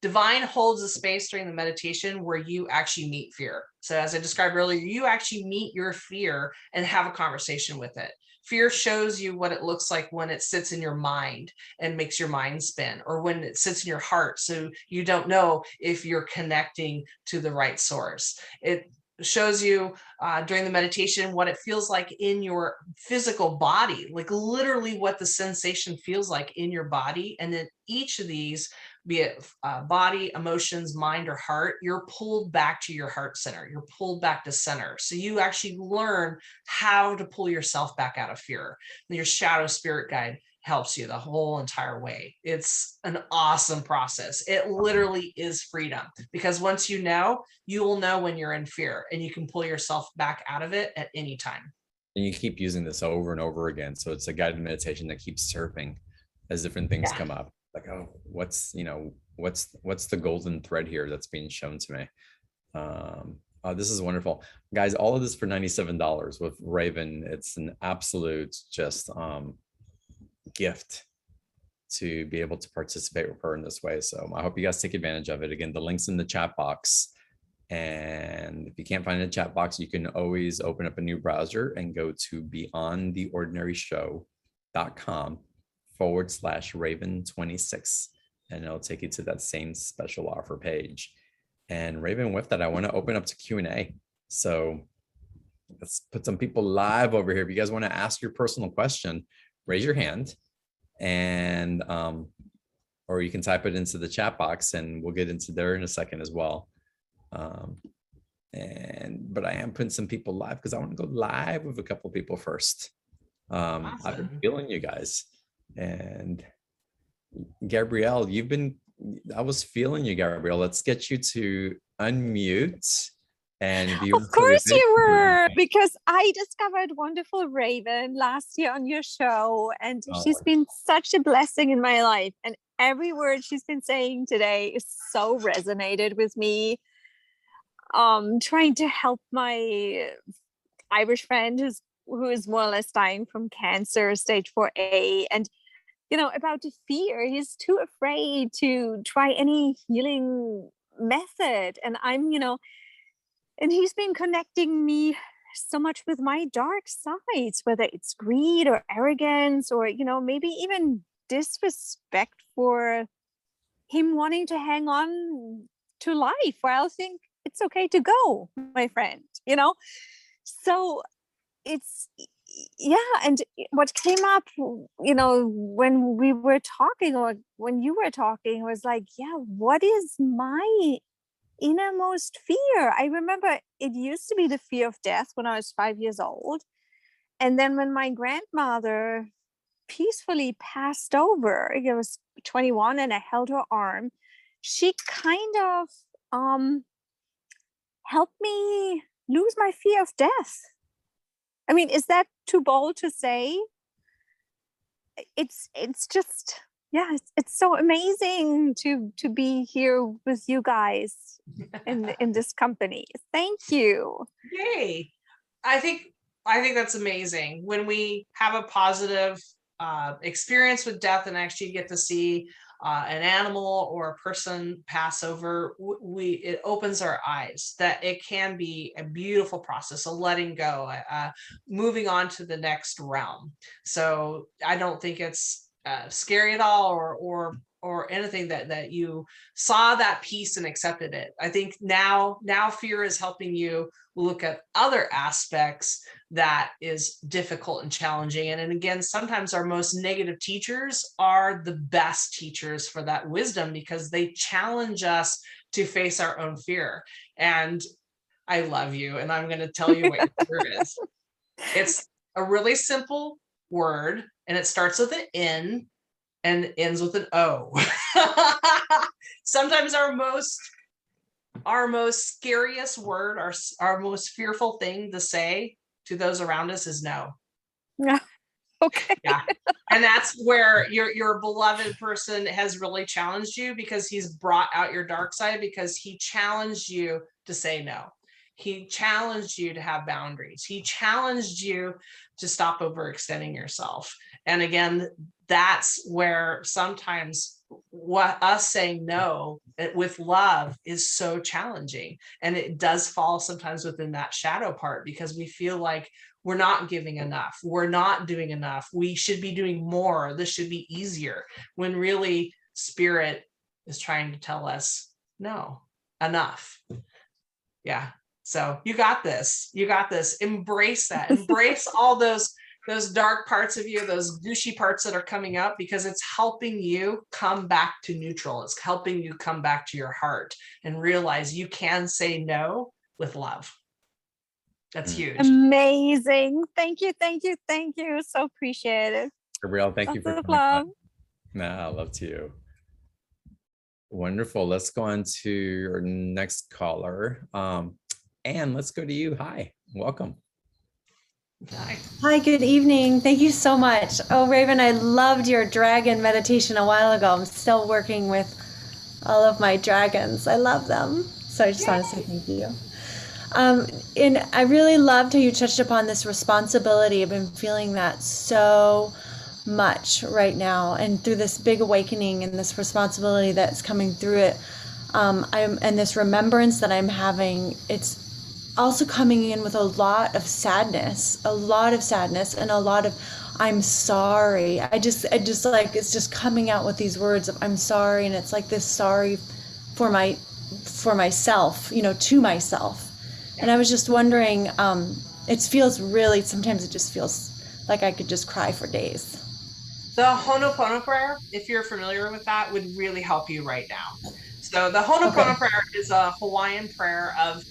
Divine holds a space during the meditation where you actually meet fear. So as I described earlier, you actually meet your fear and have a conversation with it. Fear shows you what it looks like when it sits in your mind and makes your mind spin, or when it sits in your heart, so you don't know if you're connecting to the right source. It shows you during the meditation what it feels like in your physical body, like literally what the sensation feels like in your body. And then each of these, be it body, emotions, mind, or heart, you're pulled back to your heart center. You're pulled back to center. So you actually learn how to pull yourself back out of fear. And your shadow spirit guide helps you the whole entire way. It's an awesome process. It literally is freedom, because once you know, you will know when you're in fear, and you can pull yourself back out of it at any time. And you keep using this over and over again. So it's a guided meditation that keeps surfing as different things come up. Like, oh, what's the golden thread here that's being shown to me? Oh, this is wonderful, guys. All of this for $97 with Raven. It's an absolute just gift to be able to participate with her in this way. So I hope you guys take advantage of it. Again, the link's in the chat box. And if you can't find a chat box, you can always open up a new browser and go to beyondtheordinaryshow.com/Raven26, and it'll take you to that same special offer page. And Raven, with that, I want to open up to Q&A. So let's put some people live over here. If you guys want to ask your personal question, raise your hand, and or you can type it into the chat box, and we'll get into there in a second as well. But I am putting some people live because I want to go live with a couple of people first. Awesome. I've been feeling you guys, and Gabrielle, I was feeling you, Gabrielle. Let's get you to unmute and be. Of course you were, because I discovered wonderful Raven last year on your show, and she's been such a blessing in my life, and every word she's been saying today is so resonated with me. Trying to help my Irish friend who is more or less dying from cancer, stage 4A, and about the fear. He's too afraid to try any healing method, and and he's been connecting me so much with my dark sides, whether it's greed or arrogance, or maybe even disrespect for him wanting to hang on to life while I think it's okay to go, my friend, so it's, and what came up, when we were talking, or when you were talking, was like, what is my innermost fear? I remember it used to be the fear of death when I was 5 years old. And then when my grandmother peacefully passed over, I was 21 and I held her arm, she kind of helped me lose my fear of death. I mean, is that too bold to say? It's just, it's so amazing to be here with you guys in this company. Thank you. Yay. I think that's amazing when we have a positive experience with death and actually get to see an animal or a person pass over. It opens our eyes that it can be a beautiful process of letting go, moving on to the next realm. So I don't think it's scary at all, or or anything that you saw that piece and accepted it. I think now fear is helping you look at other aspects that is difficult and challenging. And again, sometimes our most negative teachers are the best teachers for that wisdom, because they challenge us to face our own fear. And I love you, and I'm going to tell you what your fear is. It's a really simple word, and it starts with an N and ends with an O. Sometimes our most scariest word, our most fearful thing to say to those around us is no. Yeah. Okay. Yeah. And that's where your beloved person has really challenged you, because he's brought out your dark side, because he challenged you to say no. He challenged you to have boundaries. He challenged you to stop overextending yourself. And again, that's where sometimes what us saying no with love is so challenging. And it does fall sometimes within that shadow part, because we feel like we're not giving enough. We're not doing enough. We should be doing more. This should be easier, when really spirit is trying to tell us, no, enough. Yeah. So you got this. You got this. Embrace that. Embrace all those dark parts of you, those douchey parts that are coming up, because it's helping you come back to neutral. It's helping you come back to your heart and realize you can say no with love. That's huge. Amazing. Thank you. Thank you. Thank you. So appreciate it. Gabrielle, thank you for Lots of coming love. on. Nah, love to you. Wonderful. Let's go on to your next caller. Anne, let's go to you. Hi, welcome. Hi, good evening. Thank you so much. Oh, Raven, I loved your dragon meditation a while ago. I'm still working with all of my dragons. I love them. So I just want to say thank you. And I really loved how you touched upon this responsibility. I've been feeling that so much right now, and through this big awakening and this responsibility that's coming through it, and this remembrance that I'm having, it's also coming in with a lot of sadness, and a lot of I'm sorry. I just like, it's just coming out with these words of I'm sorry, and it's like this sorry for myself, to myself. And I was just wondering, sometimes it just feels like I could just cry for days. The Homophone Prayer, if you're familiar with that, would really help you right now. So the Homophone Prayer is a Hawaiian prayer of,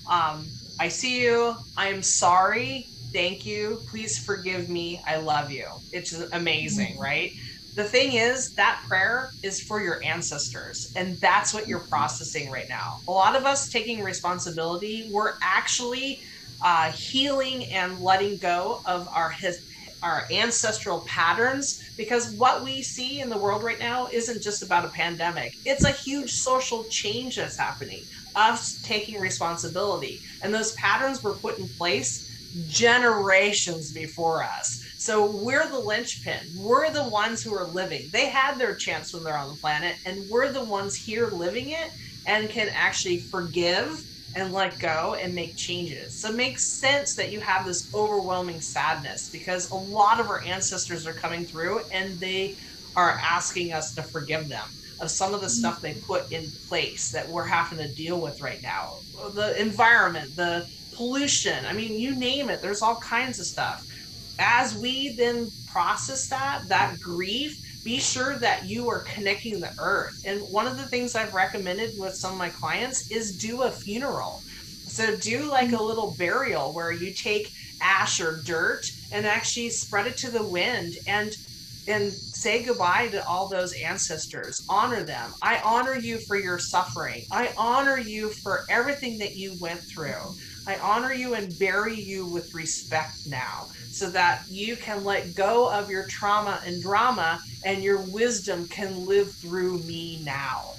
I see you, I am sorry, thank you, please forgive me, I love you. It's amazing, right? The thing is, that prayer is for your ancestors, and that's what you're processing right now. A lot of us taking responsibility, we're actually healing and letting go of our ancestral patterns, because what we see in the world right now isn't just about a pandemic. It's a huge social change that's happening, us taking responsibility. And those patterns were put in place generations before us. So we're the linchpin. We're the ones who are living. They had their chance when they're on the planet, and we're the ones here living it and can actually forgive and let go and make changes. So it makes sense that you have this overwhelming sadness, because a lot of our ancestors are coming through and they are asking us to forgive them of some of the stuff they put in place that we're having to deal with right now. The environment, the pollution, I mean, you name it, there's all kinds of stuff. As we then process that grief, be sure that you are connecting the earth. And one of the things I've recommended with some of my clients is do a funeral. So do like a little burial where you take ash or dirt and actually spread it to the wind and say goodbye to all those ancestors. Honor them. I honor you for your suffering. I honor you for everything that you went through. I honor you and bury you with respect now, so that you can let go of your trauma and drama, and your wisdom can live through me now.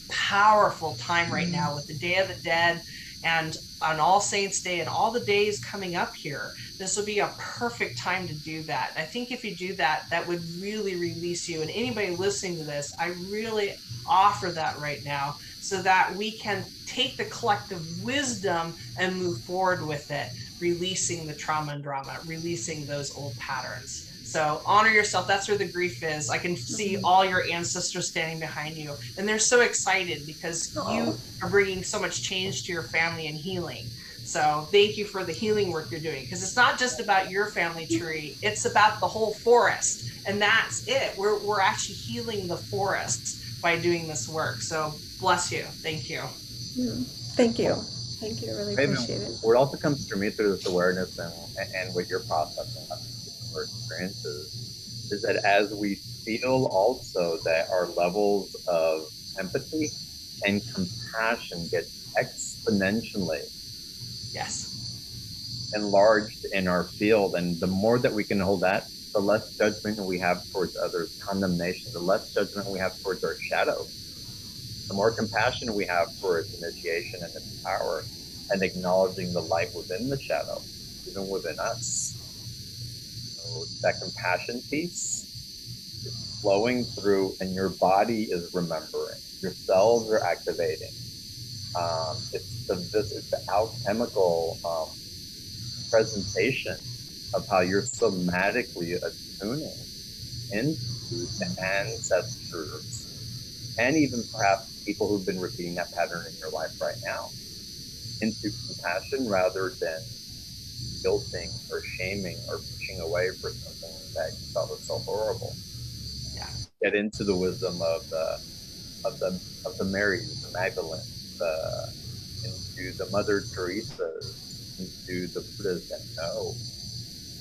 Powerful time right now with the Day of the Dead and on All Saints Day and all the days coming up here. This will be a perfect time to do that. I think if you do that, that would really release you. And anybody listening to this, I really offer that right now, so that we can take the collective wisdom and move forward with it, releasing the trauma and drama, releasing those old patterns. So honor yourself. That's where the grief is. I can see all your ancestors standing behind you, and they're so excited because you are bringing so much change to your family and healing. So thank you for the healing work you're doing, because it's not just about your family tree, it's about the whole forest. And that's it. We're actually healing the forest by doing this work. So bless you. Thank you. Thank you. Thank you. I really appreciate it. What also comes through me through this awareness and what you're processing our experiences is that as we feel also that our levels of empathy and compassion get exponentially enlarged in our field, and the more that we can hold that, the less judgment we have towards others, condemnation, the less judgment we have towards our shadow, the more compassion we have for its initiation and its power, and acknowledging the light within the shadow, even within us. So that compassion piece is flowing through, and your body is remembering. Your cells are activating. It's the alchemical presentation of how you're somatically attuning into the ancestors, and even perhaps people who've been repeating that pattern in your life right now, into compassion rather than guilting or shaming or pushing away for something that you thought was so horrible. Get into the wisdom of the Marys, the Magdalene, into the Mother Teresa's, into the Buddhas that know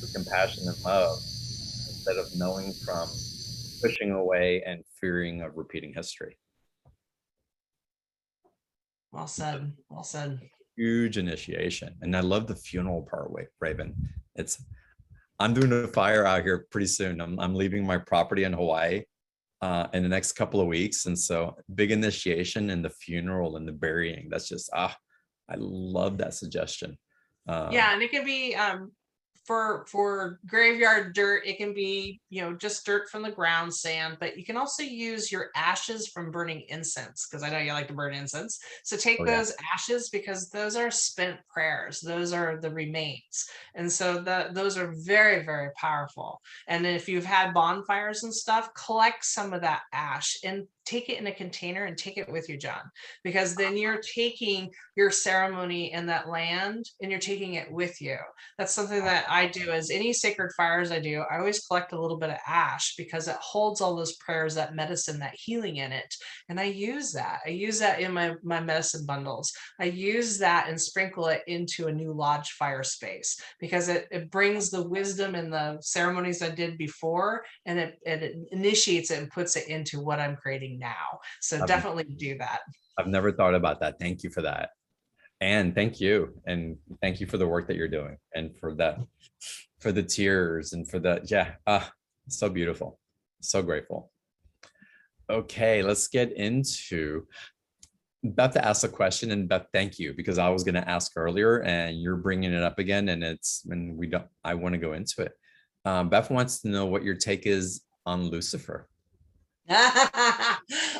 the compassion and love, instead of knowing from pushing away and fearing of repeating history. Well said. Well said. Huge initiation. And I love the funeral part, Raven. I'm doing a fire out here pretty soon. I'm leaving my property in Hawaii in the next couple of weeks. And so big initiation and the funeral and the burying. That's just, I love that suggestion. Yeah, and it can be for graveyard dirt, it can be, just dirt from the ground, sand, but you can also use your ashes from burning incense, because I know you like to burn incense. So take those ashes, because those are spent prayers. Those are the remains. And so those are very, very powerful. And if you've had bonfires and stuff, collect some of that ash and take it in a container and take it with you, John, because then you're taking your ceremony in that land and you're taking it with you. That's something that I do. As any sacred fires I do, I always collect a little bit of ash, because it holds all those prayers, that medicine, that healing in it. And I use that in my medicine bundles. I use that and sprinkle it into a new lodge fire space, because it brings the wisdom and the ceremonies I did before, and it initiates it and puts it into what I'm creating now. So definitely do that. I've never thought about that. Thank you for that. And thank you. And thank you for the work that you're doing, and for the tears, and for so beautiful. So grateful. Okay, let's get into Beth to ask a question. And Beth, thank you, because I was going to ask earlier and you're bringing it up again, and I want to go into it. Beth wants to know what your take is on Lucifer.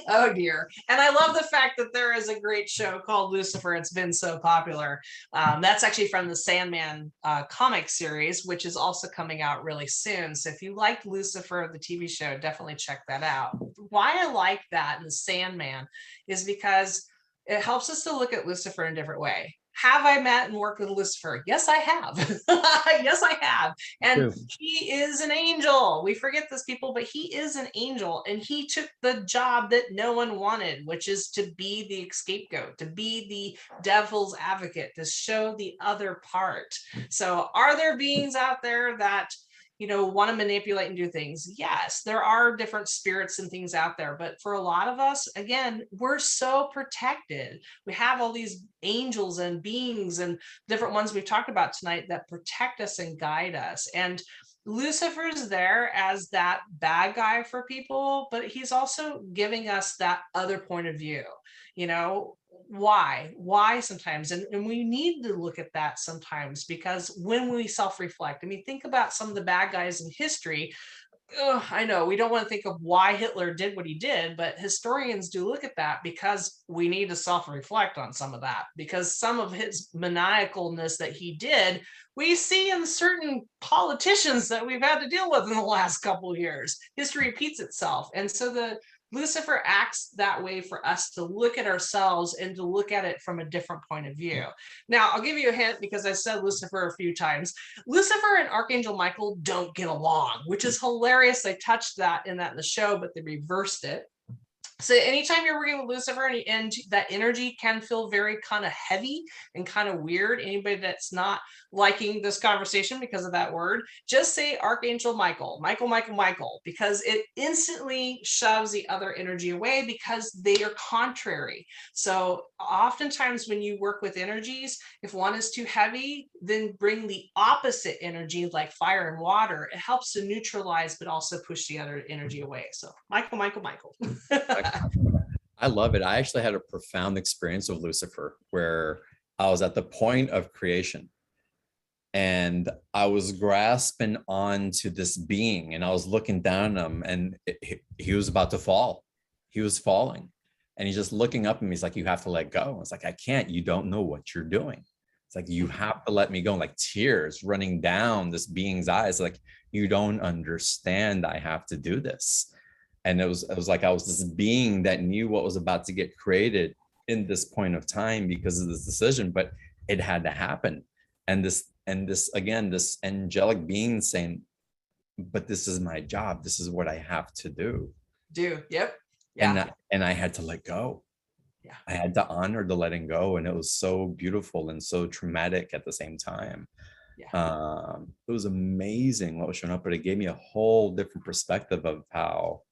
Oh dear. And I love the fact that there is a great show called Lucifer. It's been so popular. That's actually from the Sandman comic series, which is also coming out really soon. So if you like Lucifer, the TV show, definitely check that out. Why I like that in the Sandman is because it helps us to look at Lucifer in a different way. Have I met and worked with Lucifer? Yes, I have. Yes, I have. And he is an angel. We forget this, people, but he is an angel. And he took the job that no one wanted, which is to be the scapegoat, to be the devil's advocate, to show the other part. So are there beings out there that want to manipulate and do things? Yes, there are different spirits and things out there, but for a lot of us, again, we're so protected. We have all these angels and beings and different ones we've talked about tonight that protect us and guide us. And Lucifer's there as that bad guy for people, but he's also giving us that other point of view. Why sometimes, and we need to look at that sometimes, because when we self-reflect, think about some of the bad guys in history. I know we don't want to think of why Hitler did what he did, but historians do look at that because we need to self-reflect on some of that, because some of his maniacalness that he did, we see in certain politicians that we've had to deal with in the last couple of years. History repeats itself. And so the Lucifer acts that way for us to look at ourselves and to look at it from a different point of view. Now, I'll give you a hint because I said Lucifer a few times. Lucifer and Archangel Michael don't get along, which is hilarious. They touched that in the show, but they reversed it. So anytime you're working with Lucifer and that energy can feel very kind of heavy and kind of weird, anybody that's not liking this conversation because of that word, just say Archangel Michael, Michael, because it instantly shoves the other energy away because they are contrary. So oftentimes when you work with energies, if one is too heavy, then bring the opposite energy like fire and water. It helps to neutralize, but also push the other energy away. So Michael. I love it. I actually had a profound experience with Lucifer where I was at the point of creation and I was grasping onto this being and I was looking down at him and he was about to fall. He was falling and he's just looking up at me. He's like, you have to let go. I was like, I can't. You don't know what you're doing. It's like, you have to let me go. Like tears running down this being's eyes. Like, you don't understand. I have to do this. And it was like I was this being that knew what was about to get created in this point of time because of this decision, but it had to happen. And this again, this angelic being saying, but this is my job. This is what I have to do. Yep. Yeah. And I had to let go. Yeah. I had to honor the letting go. And it was so beautiful and so traumatic at the same time. Yeah. It was amazing what was showing up, but it gave me a whole different perspective of how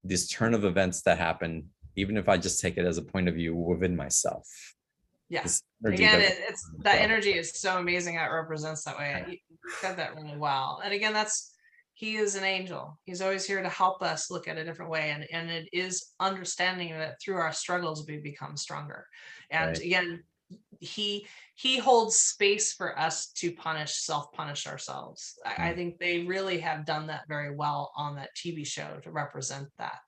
this turn of events that happen, even if I just take it as a point of view within myself. Yes. Again, it's that energy is so amazing how it represents that way. You said that really well. And again, he is an angel. He's always here to help us look at a different way. And it is understanding that through our struggles, we become stronger. And right. Again, he holds space for us to self-punish ourselves. I think they really have done that very well on that TV show to represent that.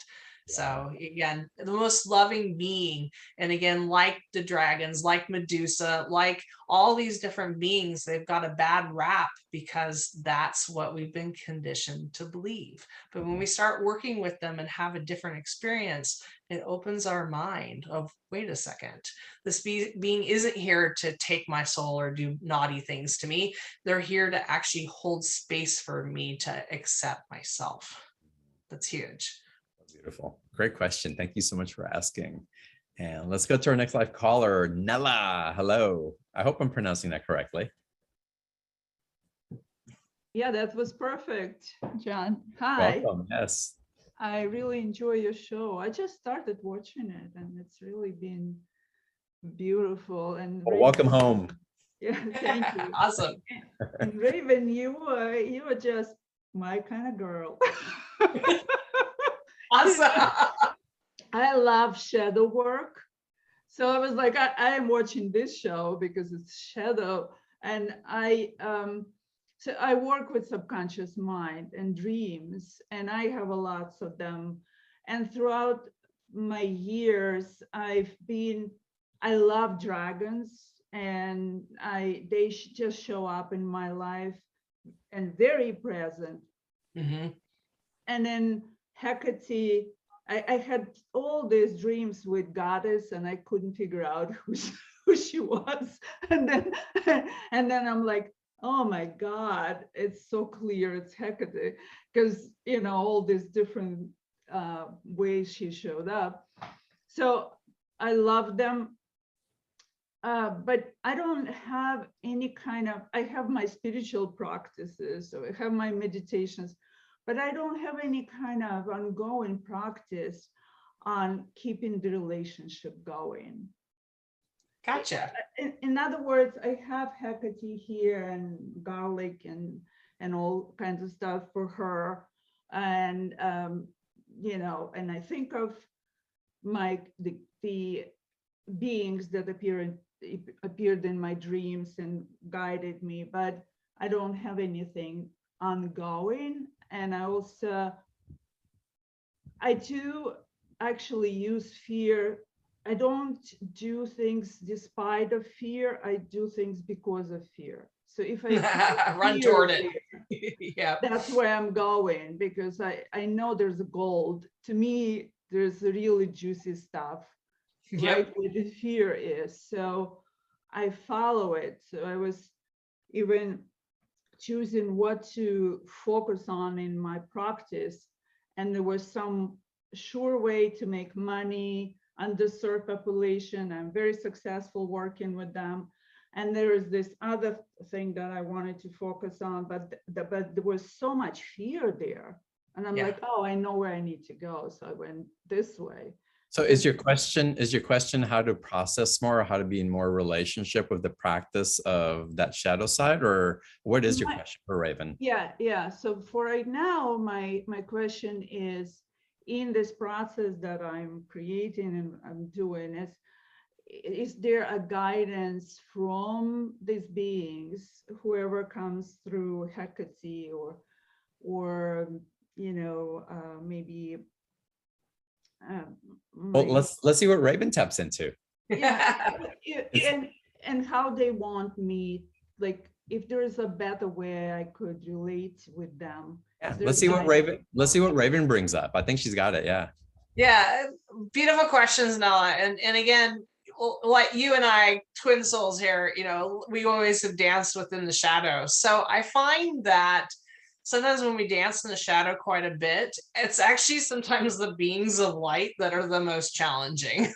Yeah. So again, the most loving being, and again, like the dragons, like Medusa, like all these different beings, they've got a bad rap because that's what we've been conditioned to believe. But when we start working with them and have a different experience, it opens our mind of, wait a second, this being isn't here to take my soul or do naughty things to me. They're here to actually hold space for me to accept myself. That's huge. Beautiful. Great question. Thank you so much for asking. And let's go to our next live caller, Nella. Hello. I hope I'm pronouncing that correctly. Yeah, that was perfect, John. Hi. Welcome. Yes. I really enjoy your show. I just started watching it and it's really been beautiful. And well, welcome home. Yeah, thank you. Awesome. And Raven, you are just my kind of girl. Awesome. I love shadow work. So I was like, I am watching this show because it's shadow. And so I work with subconscious mind and dreams, and I have a lots of them. And throughout my years, I love dragons, and they just show up in my life and very present. Mm-hmm. And then Hecate, I had all these dreams with goddess, and I couldn't figure out who she was. And then I'm like, oh my God, it's so clear it's Hecate, because all these different ways she showed up. So I love them, but I don't have any I have my spiritual practices, so I have my meditations, but I don't have any kind of ongoing practice on keeping the relationship going. Gotcha. In other words, I have Hecate here and garlic and all kinds of stuff for her, and and I think of the beings that appeared in my dreams and guided me, but I don't have anything ongoing. And I do actually use fear. I don't do things despite of fear. I do things because of fear. So if I run toward it, yeah, that's where I'm going, because I know there's a gold. To me, there's really juicy stuff, right? yep, Where the fear is. So I follow it. So I was even choosing what to focus on in my practice. And there was some sure way to make money, underserved population. I'm very successful working with them. And there is this other thing that I wanted to focus on, but there was so much fear there. And I'm like, oh, I know where I need to go. So I went this way. So is your question how to process more, or how to be in more relationship with the practice of that shadow side, or what is your question for Raven? Yeah. So for right now, my question is, in this process that I'm creating and I'm doing, is there a guidance from these beings, whoever comes through Hecate or maybe Well, let's see what Raven taps into. yeah, and how they want me, like if there's a better way I could relate with them. Yeah, let's see what Raven brings up. I think she's got it. Yeah, beautiful questions, Nella. And again, like you and I, twin souls here, we always have danced within the shadow. So I find that sometimes when we dance in the shadow quite a bit, it's actually sometimes the beings of light that are the most challenging.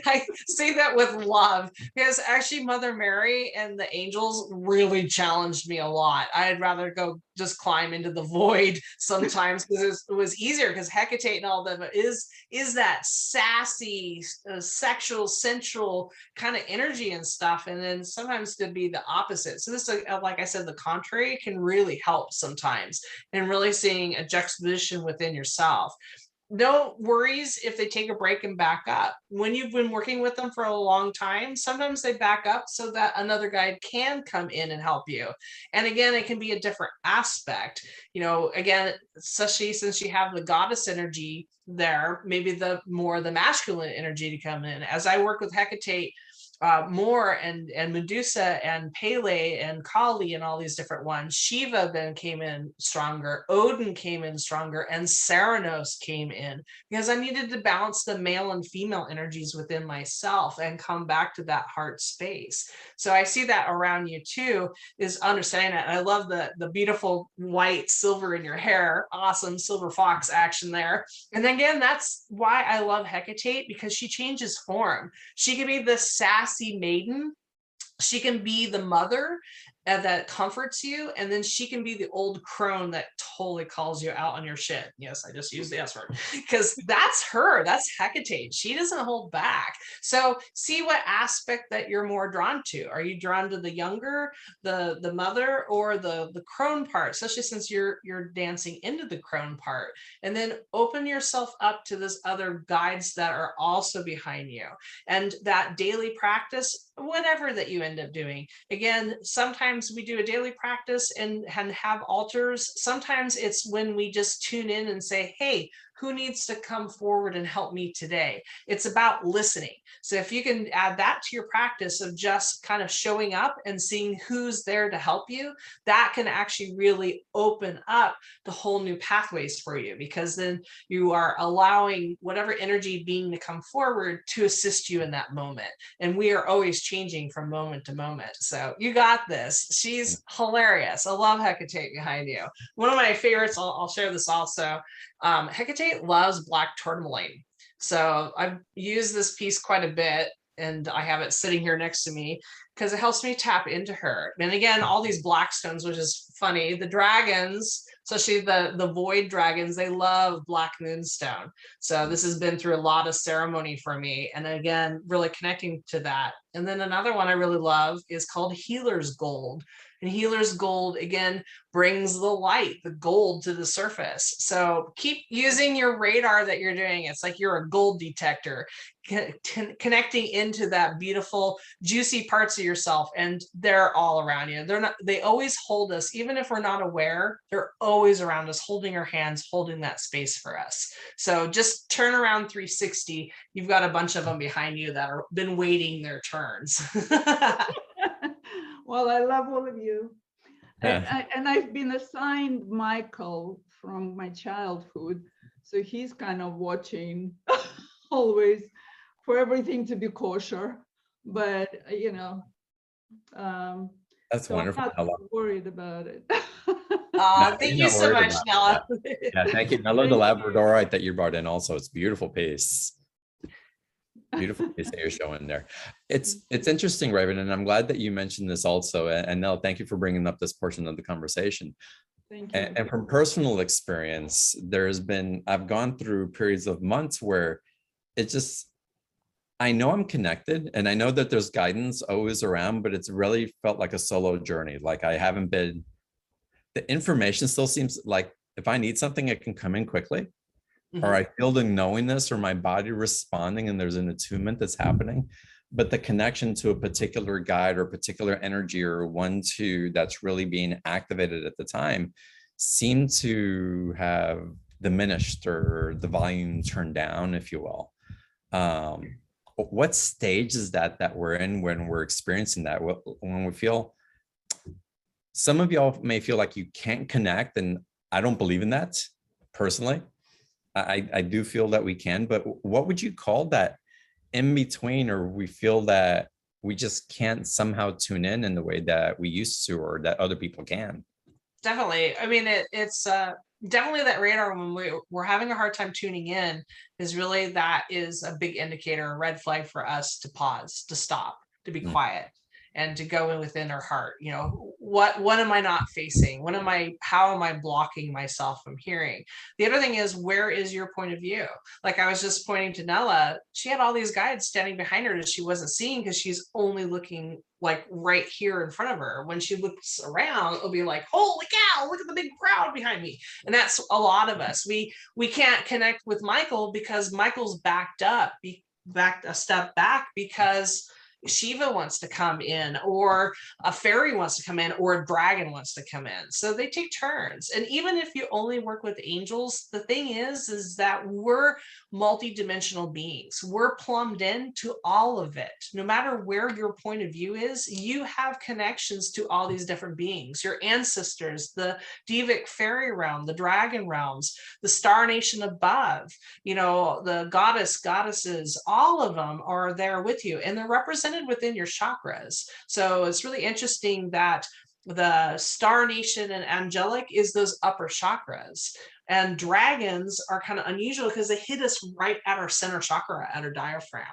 I say that with love, because actually Mother Mary and the angels really challenged me a lot. I'd rather go just climb into the void sometimes, because it was easier, because Hecate and all them is that sassy, sexual, sensual kind of energy and stuff. And then sometimes to be the opposite. So this, like I said, the contrary can really help sometimes, and really seeing a juxtaposition within yourself. No worries if they take a break and back up. When you've been working with them for a long time, sometimes they back up so that another guide can come in and help you. And again, it can be a different aspect. Again, especially since you have the goddess energy there, maybe the masculine energy to come in. As I work with Hecate more, and Medusa and Pele and Kali and all these different ones, Shiva then came in stronger, Odin came in stronger, and Ceranos came in, because I needed to balance the male and female energies within myself and come back to that heart space. So I see that around you too, is understanding that. And I love the beautiful white silver in your hair, awesome silver fox action there. And then again, that's why I love Hecate, because she changes form. She can be the sassy maiden, she can be the mother that comforts you, and then she can be the old crone that totally calls you out on your shit. Yes, I just used the S word, because that's her. That's Hecate. She doesn't hold back. So see what aspect that you're more drawn to. Are you drawn to the younger, the mother, or the crone part, especially since you're dancing into the crone part? And then open yourself up to this other guides that are also behind you, and that daily practice, whatever that you end up doing. Again, sometimes we do a daily practice and have altars. Sometimes it's when we just tune in and say, hey, who needs to come forward and help me today? It's about listening. So if you can add that to your practice of just kind of showing up and seeing who's there to help you, that can actually really open up the whole new pathways for you, because then you are allowing whatever energy being to come forward to assist you in that moment. And we are always changing from moment to moment. So you got this. She's hilarious. I love Hecate behind you. One of my favorites, I'll share this also. Hecate loves black tourmaline. So I've used this piece quite a bit, and I have it sitting here next to me because it helps me tap into her. And again, all these black stones, which is funny, the dragons, especially the void dragons, they love black moonstone. So this has been through a lot of ceremony for me. And again, really connecting to that. And then another one I really love is called Healer's Gold. And healer's gold, again, brings the light, the gold to the surface. So keep using your radar that you're doing. It's like you're a gold detector, connecting into that beautiful, juicy parts of yourself. And they're all around you. They always hold us, even if we're not aware, they're always around us, holding our hands, holding that space for us. So just turn around 360. You've got a bunch of them behind you that are been waiting their turns. Well, I love all of you. Yeah. And I've been assigned Michael from my childhood. So he's kind of watching always for everything to be kosher. But, you know, That's so wonderful. I'm not worried about it. Thank you so much, Nella. Yeah, thank you. I love the Labradorite that you brought in also. It's a beautiful piece. Beautiful piece that you're showing there. It's interesting, Raven, and I'm glad that you mentioned this also. And Nella, thank you for bringing up this portion of the conversation. Thank you. And from personal experience, I've gone through periods of months where I know I'm connected and I know that there's guidance always around, but it's really felt like a solo journey. Like the information still seems like if I need something, it can come in quickly. Or I feel the knowingness or my body responding and there's an attunement that's happening. But the connection to a particular guide or particular energy or that's really being activated at the time seemed to have diminished or the volume turned down, if you will. What stage is that we're in when we're experiencing that? When we feel, some of y'all may feel like you can't connect, and I don't believe in that personally. I do feel that we can, but what would you call that in between, or we feel that we just can't somehow tune in the way that we used to, or that other people can? Definitely. I mean, it's definitely that radar when we're having a hard time tuning in that is a big indicator, a red flag for us to pause, to stop, to be quiet, and to go in within our heart. You know, what am I not facing? How am I blocking myself from hearing? The other thing is, where is your point of view? Like I was just pointing to Nella, she had all these guides standing behind her that she wasn't seeing because she's only looking like right here in front of her. When she looks around, it'll be like, holy cow, look at the big crowd behind me. And that's a lot of us. We can't connect with Michael because Michael's backed a step back because Shiva wants to come in, or a fairy wants to come in, or a dragon wants to come in. So they take turns. And even if you only work with angels, the thing is that we're multi-dimensional beings. We're plumbed into all of it. No matter where your point of view is, you have connections to all these different beings, your ancestors, the Devic fairy realm, the dragon realms, the star nation above, you know, the goddesses, all of them are there with you, and they're represented within your chakras. So it's really interesting that the star nation and angelic is those upper chakras, and dragons are kind of unusual because they hit us right at our center chakra, at our diaphragm.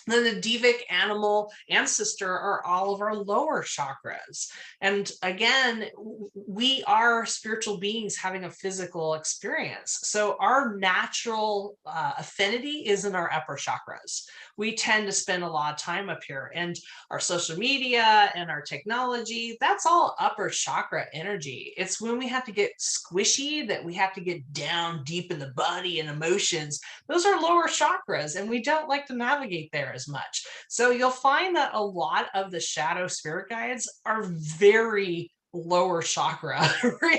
Then the Devic animal ancestor are all of our lower chakras. And again, we are spiritual beings having a physical experience. So our natural affinity is in our upper chakras. We tend to spend a lot of time up here, and our social media and our technology, that's all upper chakra energy. It's when we have to get squishy, that we have to get down deep in the body and emotions. Those are lower chakras, and we don't like to navigate there as much. So you'll find that a lot of the shadow spirit guides are very lower chakra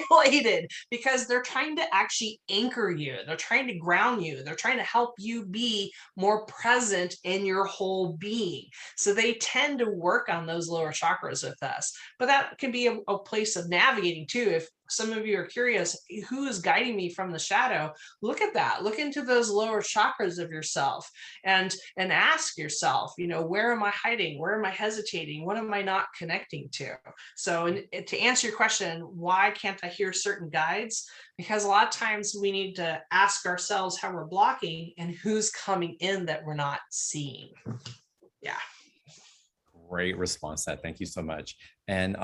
related, because they're trying to actually anchor you. They're trying to ground you. They're trying to help you be more present in your whole being. So they tend to work on those lower chakras with us. But that can be a place of navigating too. If some of you are curious, who is guiding me from the shadow? Look at that. Look into those lower chakras of yourself, and ask yourself, you know, where am I hiding? Where am I hesitating? What am I not connecting to? So to answer your question, why can't I hear certain guides? Because a lot of times we need to ask ourselves how we're blocking and who's coming in that we're not seeing. Yeah. Great response to that. Thank you so much. And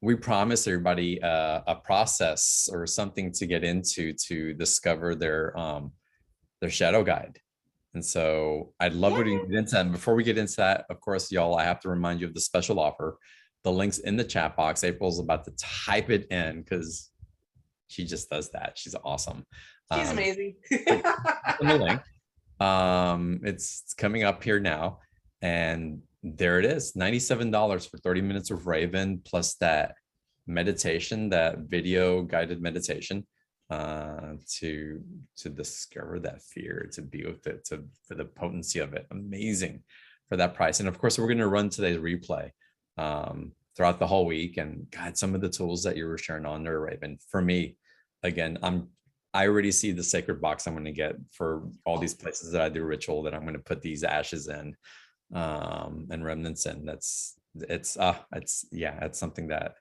we promised everybody a process or something to get into to discover their shadow guide. And so I'd love to get into that. And before we get into that, of course, y'all, I have to remind you of the special offer. The link's in the chat box. April's about to type it in because she just does that. She's awesome. She's amazing. On the link. It's coming up here now, and there it is, $97 for 30 minutes of Raven plus that meditation, that video guided meditation, to discover that fear, to be with it, for the potency of it. Amazing for that price. And of course, we're going to run today's replay throughout the whole week. And God, some of the tools that you were sharing on there, Raven, for me, again, I already see the sacred box I'm going to get for all these places that I do ritual, that I'm going to put these ashes in, and remnants in. It's something that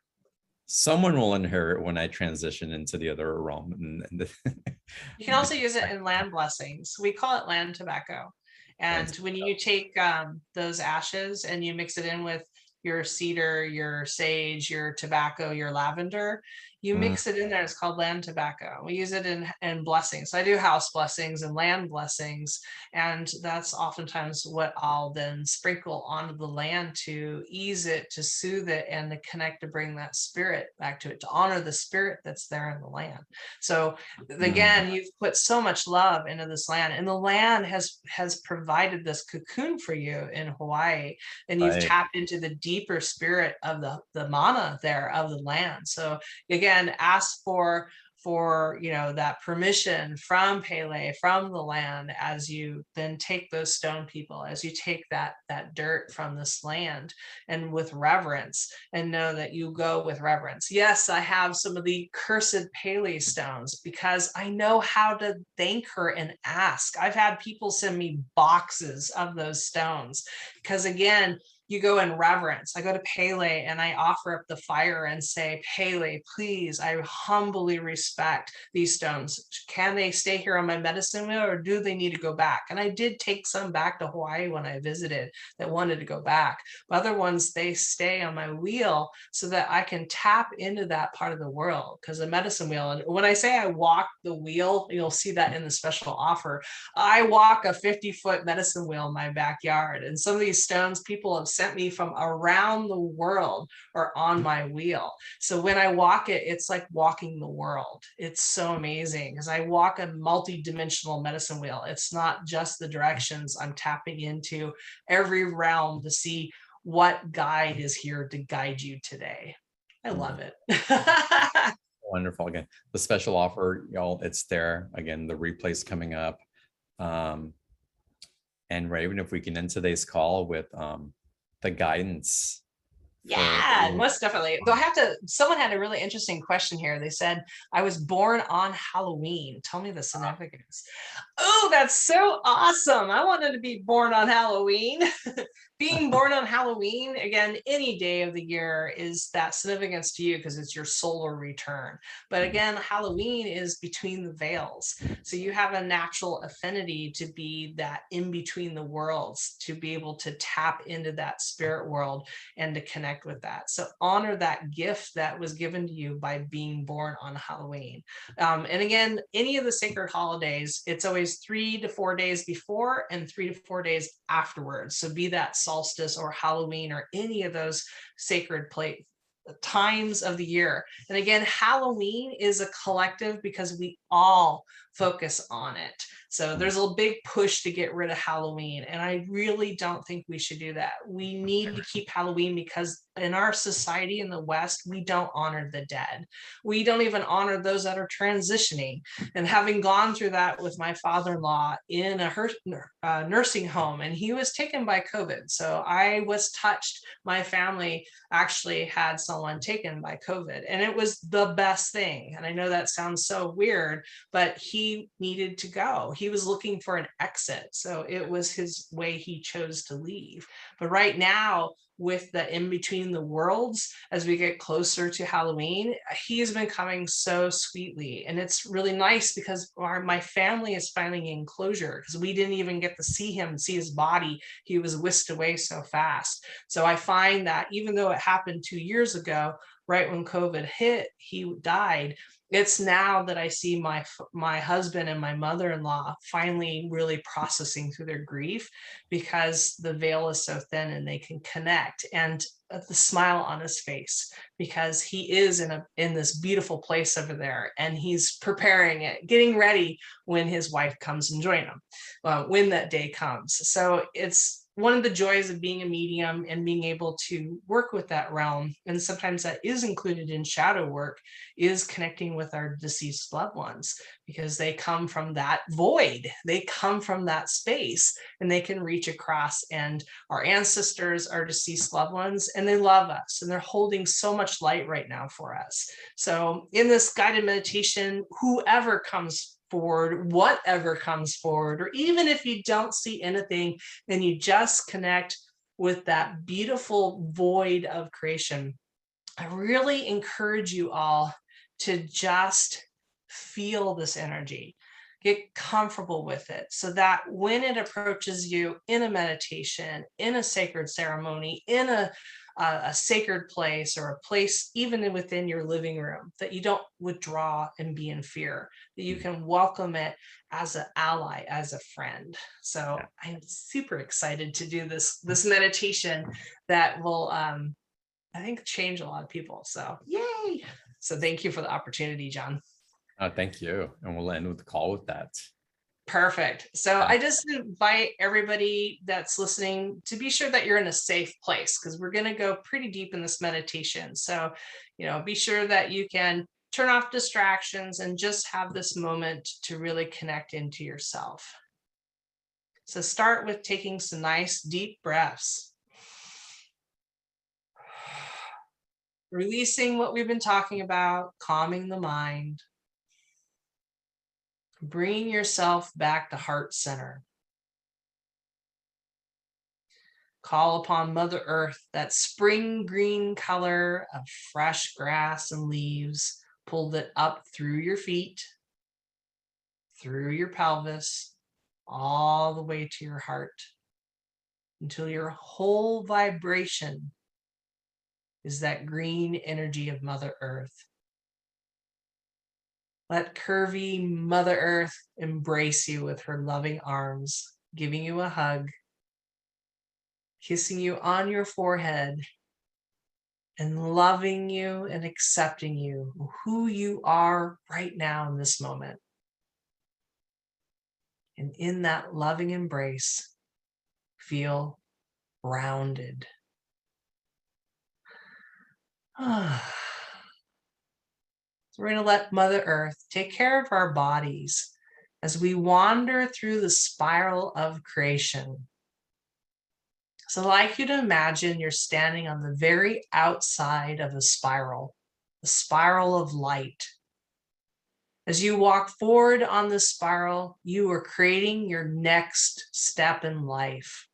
someone will inherit when I transition into the other realm. You can also use it in land blessings. We call it land tobacco. And when you take those ashes and you mix it in with your cedar, your sage, your tobacco, your lavender, you mix it in there. It's called land tobacco. We use it in blessings. So I do house blessings and land blessings. And that's oftentimes what I'll then sprinkle onto the land to ease it, to soothe it, and to connect, to bring that spirit back to it, to honor the spirit that's there in the land. So again, you've put so much love into this land, and the land has provided this cocoon for you in Hawaii, and you've tapped into the deeper spirit of the mana there of the land. So again, ask for that permission from Pele, from the land, as you then take those stone people, as you take that dirt from this land, and with reverence, and know that you go with reverence. Yes, I have some of the cursed Pele stones because I know how to thank her and ask. I've had people send me boxes of those stones because, again, you go in reverence. I go to Pele and I offer up the fire and say, Pele, please, I humbly respect these stones. Can they stay here on my medicine wheel, or do they need to go back? And I did take some back to Hawaii when I visited that wanted to go back. But other ones, they stay on my wheel so that I can tap into that part of the world, because the medicine wheel, and when I say I walk the wheel, you'll see that in the special offer. I walk a 50-foot medicine wheel in my backyard. And some of these stones people have sent me from around the world are on my wheel. So when I walk it, it's like walking the world. It's so amazing because I walk a multi-dimensional medicine wheel. It's not just the directions. I'm tapping into every realm to see what guide is here to guide you today. I love it. Wonderful. Again, the special offer, y'all, it's there. Again, the replay's coming up. And Raven, if we can end today's call with the guidance. Yeah, most definitely. Though someone had a really interesting question here. They said, I was born on Halloween. Tell me the significance. Oh, that's so awesome. I wanted to be born on Halloween. Being born on Halloween, again, any day of the year is that significance to you because it's your solar return. But again, Halloween is between the veils. So you have a natural affinity to be that in between the worlds, to be able to tap into that spirit world and to connect with that. So honor that gift that was given to you by being born on Halloween. And again, any of the sacred holidays, it's always 3 to 4 days before and 3 to 4 days afterwards. So be that solstice or Halloween or any of those sacred times of the year. And again, Halloween is a collective because we all focus on it. So there's a big push to get rid of Halloween. And I really don't think we should do that. We need to keep Halloween because in our society in the West, we don't honor the dead. We don't even honor those that are transitioning. And having gone through that with my father-in-law in a nursing home, and he was taken by COVID. So I was touched. My family actually had someone taken by COVID, and it was the best thing. And I know that sounds so weird, but he needed to go. He was looking for an exit. So it was his way he chose to leave. But right now, with the in between the worlds, as we get closer to Halloween, he's been coming so sweetly. And it's really nice because my family is finding enclosure because we didn't even get to see him, see his body. He was whisked away so fast. So I find that even though it happened 2 years ago, right when COVID hit, he died. It's now that I see my husband and my mother-in-law finally really processing through their grief, because the veil is so thin and they can connect, and the smile on his face, because he is in this beautiful place over there, and he's preparing it, getting ready when his wife comes and join him, when that day comes. So it's one of the joys of being a medium and being able to work with that realm. And sometimes that is included in shadow work, is connecting with our deceased loved ones, because they come from that void, they come from that space, and they can reach across. And our ancestors, our deceased loved ones, and they love us, and they're holding so much light right now for us. So in this guided meditation, whoever comes forward, whatever comes forward, or even if you don't see anything and you just connect with that beautiful void of creation, I really encourage you all to just feel this energy, get comfortable with it, so that when it approaches you in a meditation, in a sacred ceremony, in a sacred place, or a place even within your living room, that you don't withdraw and be in fear, that you can welcome it as an ally, as a friend. So I'm super excited to do this meditation that will I think change a lot of people. So yay. So thank you for the opportunity, John. Thank you. And we'll end with the call with that. Perfect. So I just invite everybody that's listening to be sure that you're in a safe place, because we're going to go pretty deep in this meditation. So, be sure that you can turn off distractions and just have this moment to really connect into yourself. So start with taking some nice deep breaths. Releasing what we've been talking about, calming the mind. Bring yourself back to heart center. Call upon Mother Earth, that spring green color of fresh grass and leaves. Pull it up through your feet, through your pelvis, all the way to your heart, until your whole vibration is that green energy of Mother Earth. Let curvy Mother Earth embrace you with her loving arms, giving you a hug, kissing you on your forehead, and loving you and accepting you, who you are right now in this moment. And in that loving embrace, feel grounded. So we're going to let Mother Earth take care of our bodies as we wander through the spiral of creation. So I'd like you to imagine you're standing on the very outside of a spiral of light. As you walk forward on the spiral, you are creating your next step in life.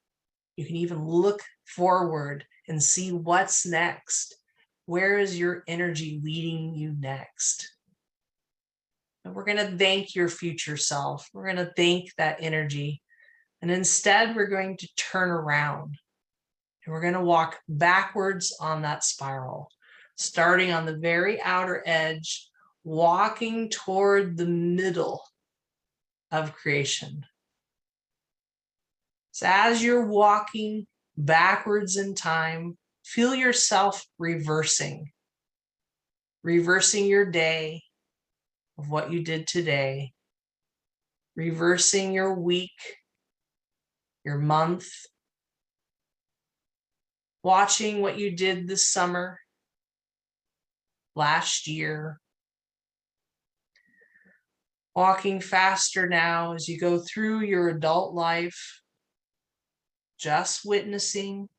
You can even look forward and see what's next. Where is your energy leading you next? And we're going to thank your future self. We're going to thank that energy. And instead, we're going to turn around. And we're going to walk backwards on that spiral, starting on the very outer edge, walking toward the middle of creation. So as you're walking backwards in time, feel yourself reversing your day of what you did today, reversing your week, your month, watching what you did this summer, last year, walking faster now as you go through your adult life, just witnessing.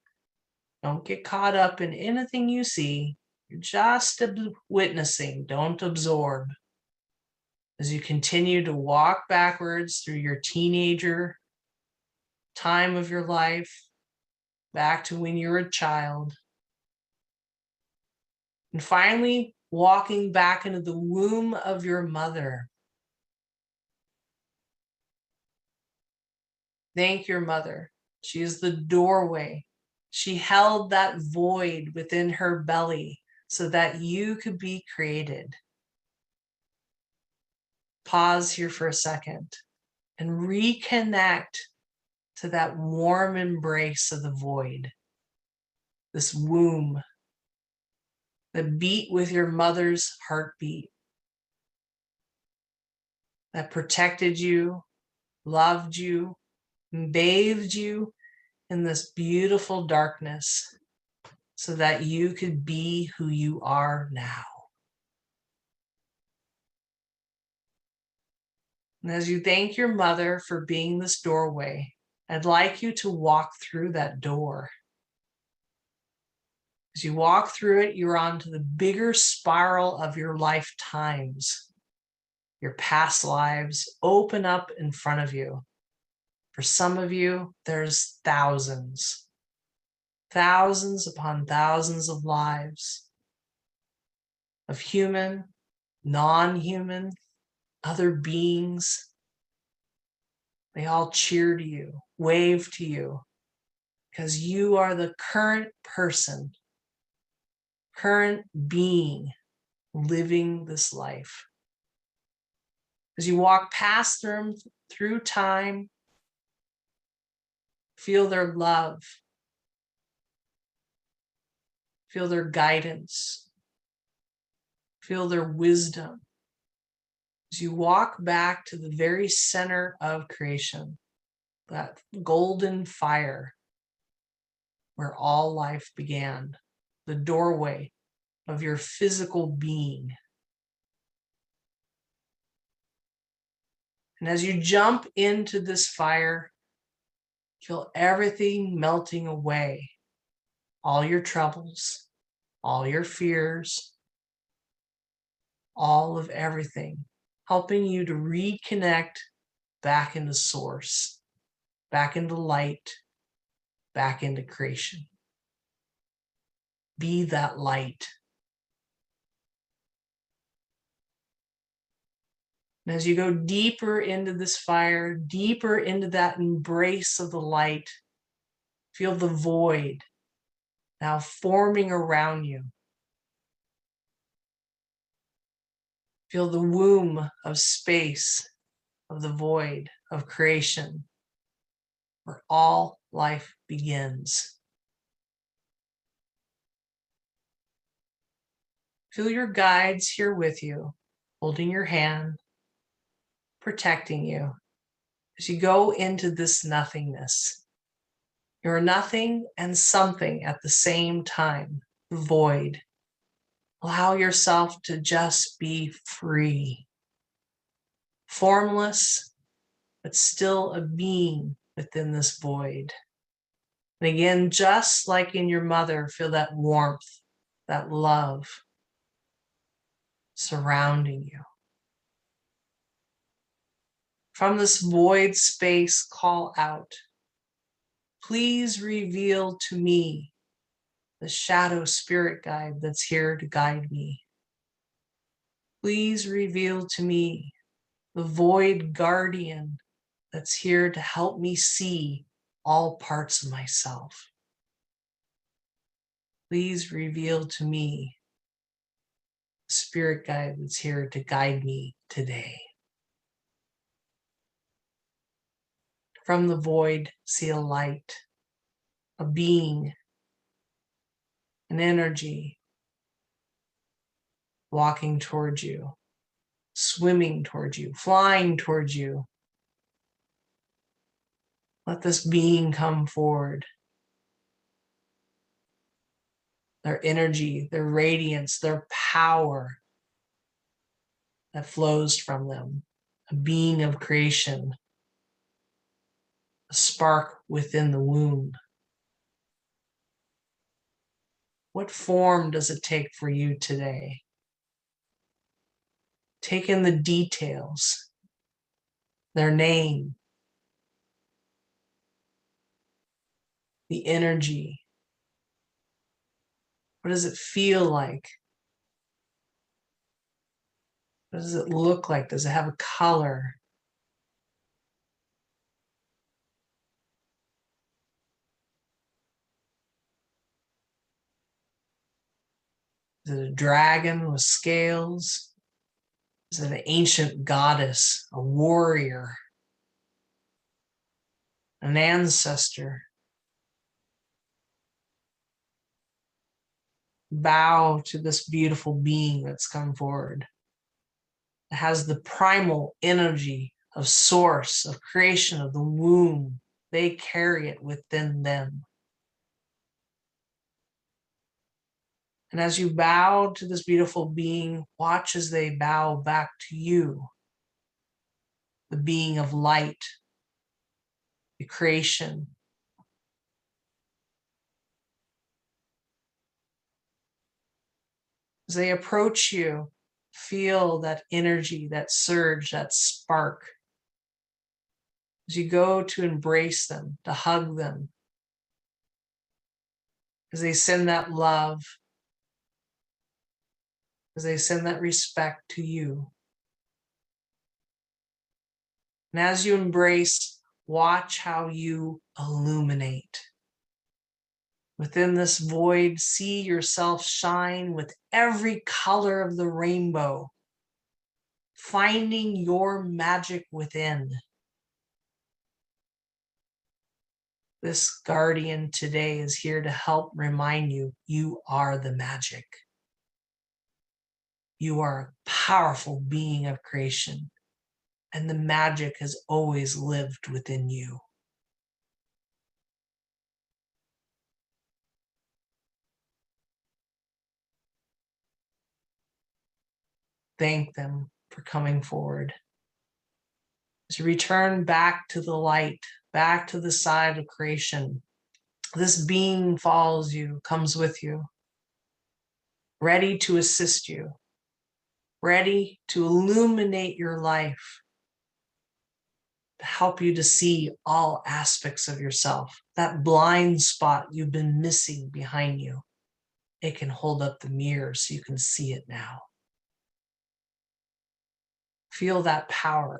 Don't get caught up in anything you see. You're just witnessing, don't absorb. As you continue to walk backwards through your teenager time of your life, back to when you were a child. And finally, walking back into the womb of your mother. Thank your mother. She is the doorway. She held that void within her belly so that you could be created. Pause here for a second and reconnect to that warm embrace of the void, this womb that beat with your mother's heartbeat, that protected you, loved you, and bathed you in this beautiful darkness so that you could be who you are now. And as you thank your mother for being this doorway, I'd like you to walk through that door. As you walk through it, you're onto the bigger spiral of your lifetimes. Your past lives open up in front of you. For some of you, there's thousands upon thousands of lives of human, non-human, other beings. They all cheer to you, wave to you, because you are the current person, current being living this life. As you walk past them through time, feel their love, feel their guidance, feel their wisdom. As you walk back to the very center of creation, that golden fire where all life began, the doorway of your physical being. And as you jump into this fire, feel everything melting away, all your troubles, all your fears, all of everything, helping you to reconnect back into source, back into light, back into creation. Be that light. And as you go deeper into this fire, deeper into that embrace of the light, feel the void now forming around you. Feel the womb of space, of the void, of creation, where all life begins. Feel your guides here with you, holding your hand, protecting you as you go into this nothingness. You're nothing and something at the same time, the void. Allow yourself to just be free, formless, but still a being within this void. And again, just like in your mother, feel that warmth, that love surrounding you. From this void space, call out, please reveal to me the shadow spirit guide that's here to guide me. Please reveal to me the void guardian that's here to help me see all parts of myself. Please reveal to me the spirit guide that's here to guide me today. From the void, see a light, a being, an energy walking towards you, swimming towards you, flying towards you. Let this being come forward. Their energy, their radiance, their power that flows from them, a being of creation, a spark within the womb. What form does it take for you today? Take in the details, their name, the energy. What does it feel like? What does it look like? Does it have a color? Is it a dragon with scales? Is it an ancient goddess, a warrior, an ancestor? Bow to this beautiful being that's come forward. It has the primal energy of source, of creation, of the womb. They carry it within them. And as you bow to this beautiful being, watch as they bow back to you, the being of light, the creation. As they approach you, feel that energy, that surge, that spark. As you go to embrace them, to hug them, as they send that love, as they send that respect to you. And as you embrace, watch how you illuminate. Within this void, see yourself shine with every color of the rainbow, finding your magic within. This guardian today is here to help remind you, you are the magic. You are a powerful being of creation, and the magic has always lived within you. Thank them for coming forward. As you return back to the light, back to the side of creation, this being follows you, comes with you, ready to assist you, ready to illuminate your life, to help you to see all aspects of yourself. That blind spot you've been missing behind you, it can hold up the mirror so you can see it now. Feel that power,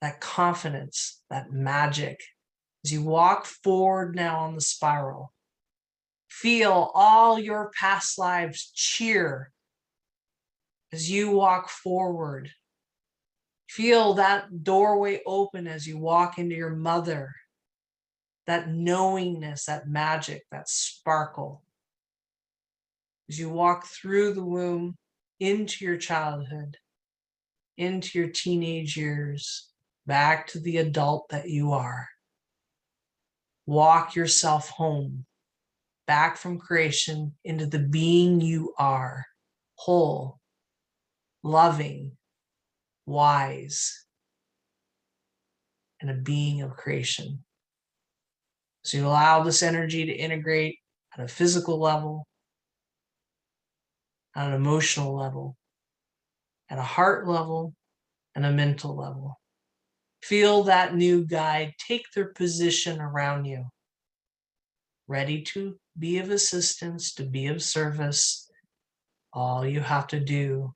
that confidence, that magic. As you walk forward now on the spiral, feel all your past lives cheer as you walk forward. Feel that doorway open as you walk into your mother, that knowingness, that magic, that sparkle. As you walk through the womb into your childhood, into your teenage years, back to the adult that you are. Walk yourself home, back from creation into the being you are, whole, loving, wise, and a being of creation. So you allow this energy to integrate at a physical level, at an emotional level, at a heart level, and a mental level. Feel that new guide take their position around you, ready to be of assistance, to be of service. All you have to do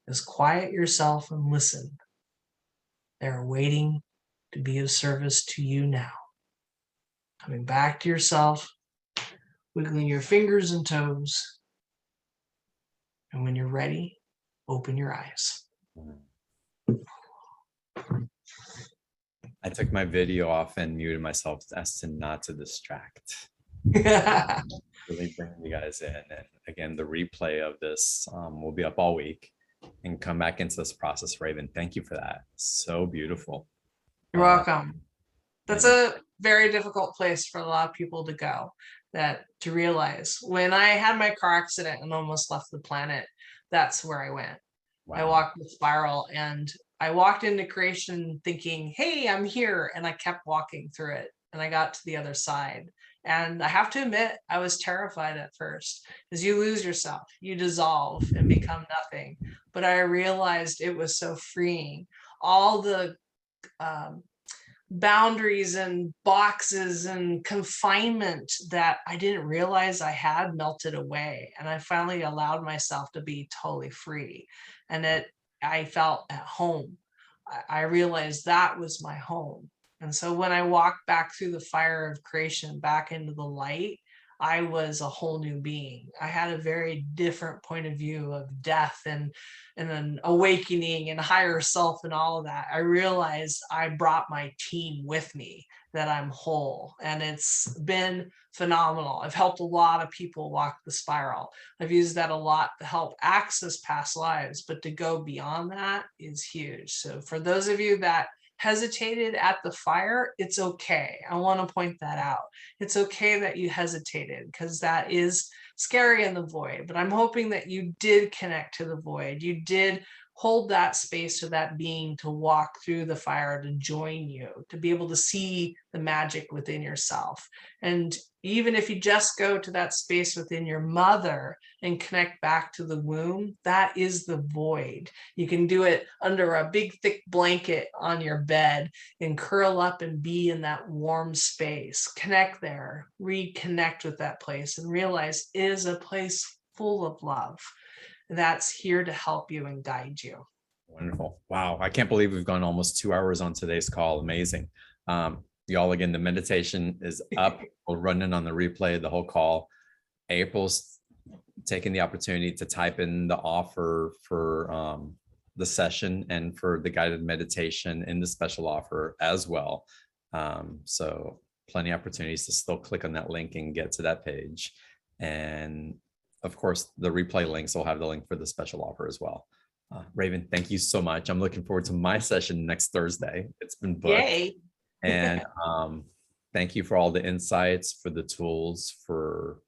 is quiet yourself and listen. They're waiting to be of service to you now. Coming back to yourself, wiggling your fingers and toes. And when you're ready, open your eyes. I took my video off and muted myself as to not to distract. Really bring you guys in. And again, the replay of this will be up all week and come back into this process. Raven, thank you for that. So beautiful. You're welcome. That's a very difficult place for a lot of people to go, that to realize. When I had my car accident and almost left the planet, that's where I went. Wow. I walked the spiral and I walked into creation thinking, hey, I'm here. And I kept walking through it and I got to the other side. And I have to admit, I was terrified at first because you lose yourself, you dissolve and become nothing. But I realized it was so freeing. All the boundaries and boxes and confinement that I didn't realize I had melted away. And I finally allowed myself to be totally free. And I felt at home. I realized that was my home. And so when I walked back through the fire of creation, back into the light, I was a whole new being. I had a very different point of view of death and then awakening and higher self and all of that. I realized I brought my team with me, that I'm whole, and it's been phenomenal. I've helped a lot of people walk the spiral. I've used that a lot to help access past lives, but to go beyond that is huge. So for those of you that hesitated at the fire, it's okay. I want to point that out. It's okay that you hesitated, because that is scary in the void, but I'm hoping that you did connect to the void. You did hold that space for that being to walk through the fire, to join you, to be able to see the magic within yourself. And even if you just go to that space within your mother and connect back to the womb, that is the void. You can do it under a big thick blanket on your bed and curl up and be in that warm space. Connect there, reconnect with that place, and realize it is a place full of love that's here to help you and guide you. Wonderful. Wow. I can't believe we've gone almost 2 hours on today's call. Amazing. Y'all, again, the meditation is up. We'll run in on the replay, the whole call. April's taking the opportunity to type in the offer for the session and for the guided meditation in the special offer as well. So plenty of opportunities to still click on that link and get to that page. And of course, the replay links will have the link for the special offer as well. Raven, thank you so much. I'm looking forward to my session next Thursday. It's been booked. Yay. And thank you for all the insights, for the tools, for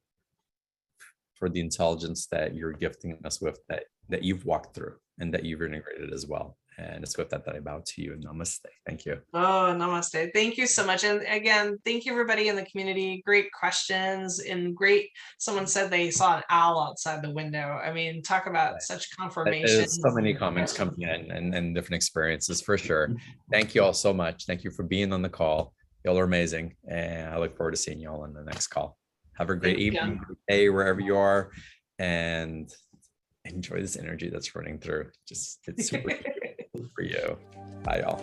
the intelligence that you're gifting us with, that you've walked through and that you've integrated as well. And it's with that I bow to you. Namaste. Thank you. Oh, namaste. Thank you so much. And again, thank you everybody in the community. Great questions and great. Someone said they saw an owl outside the window. I mean, talk about such confirmation. There's so many comments coming in and different experiences for sure. Thank you all so much. Thank you for being on the call. Y'all are amazing. And I look forward to seeing y'all on the next call. Have a great evening, day, wherever you are. And enjoy this energy that's running through. Just, it's super for you. Bye, y'all.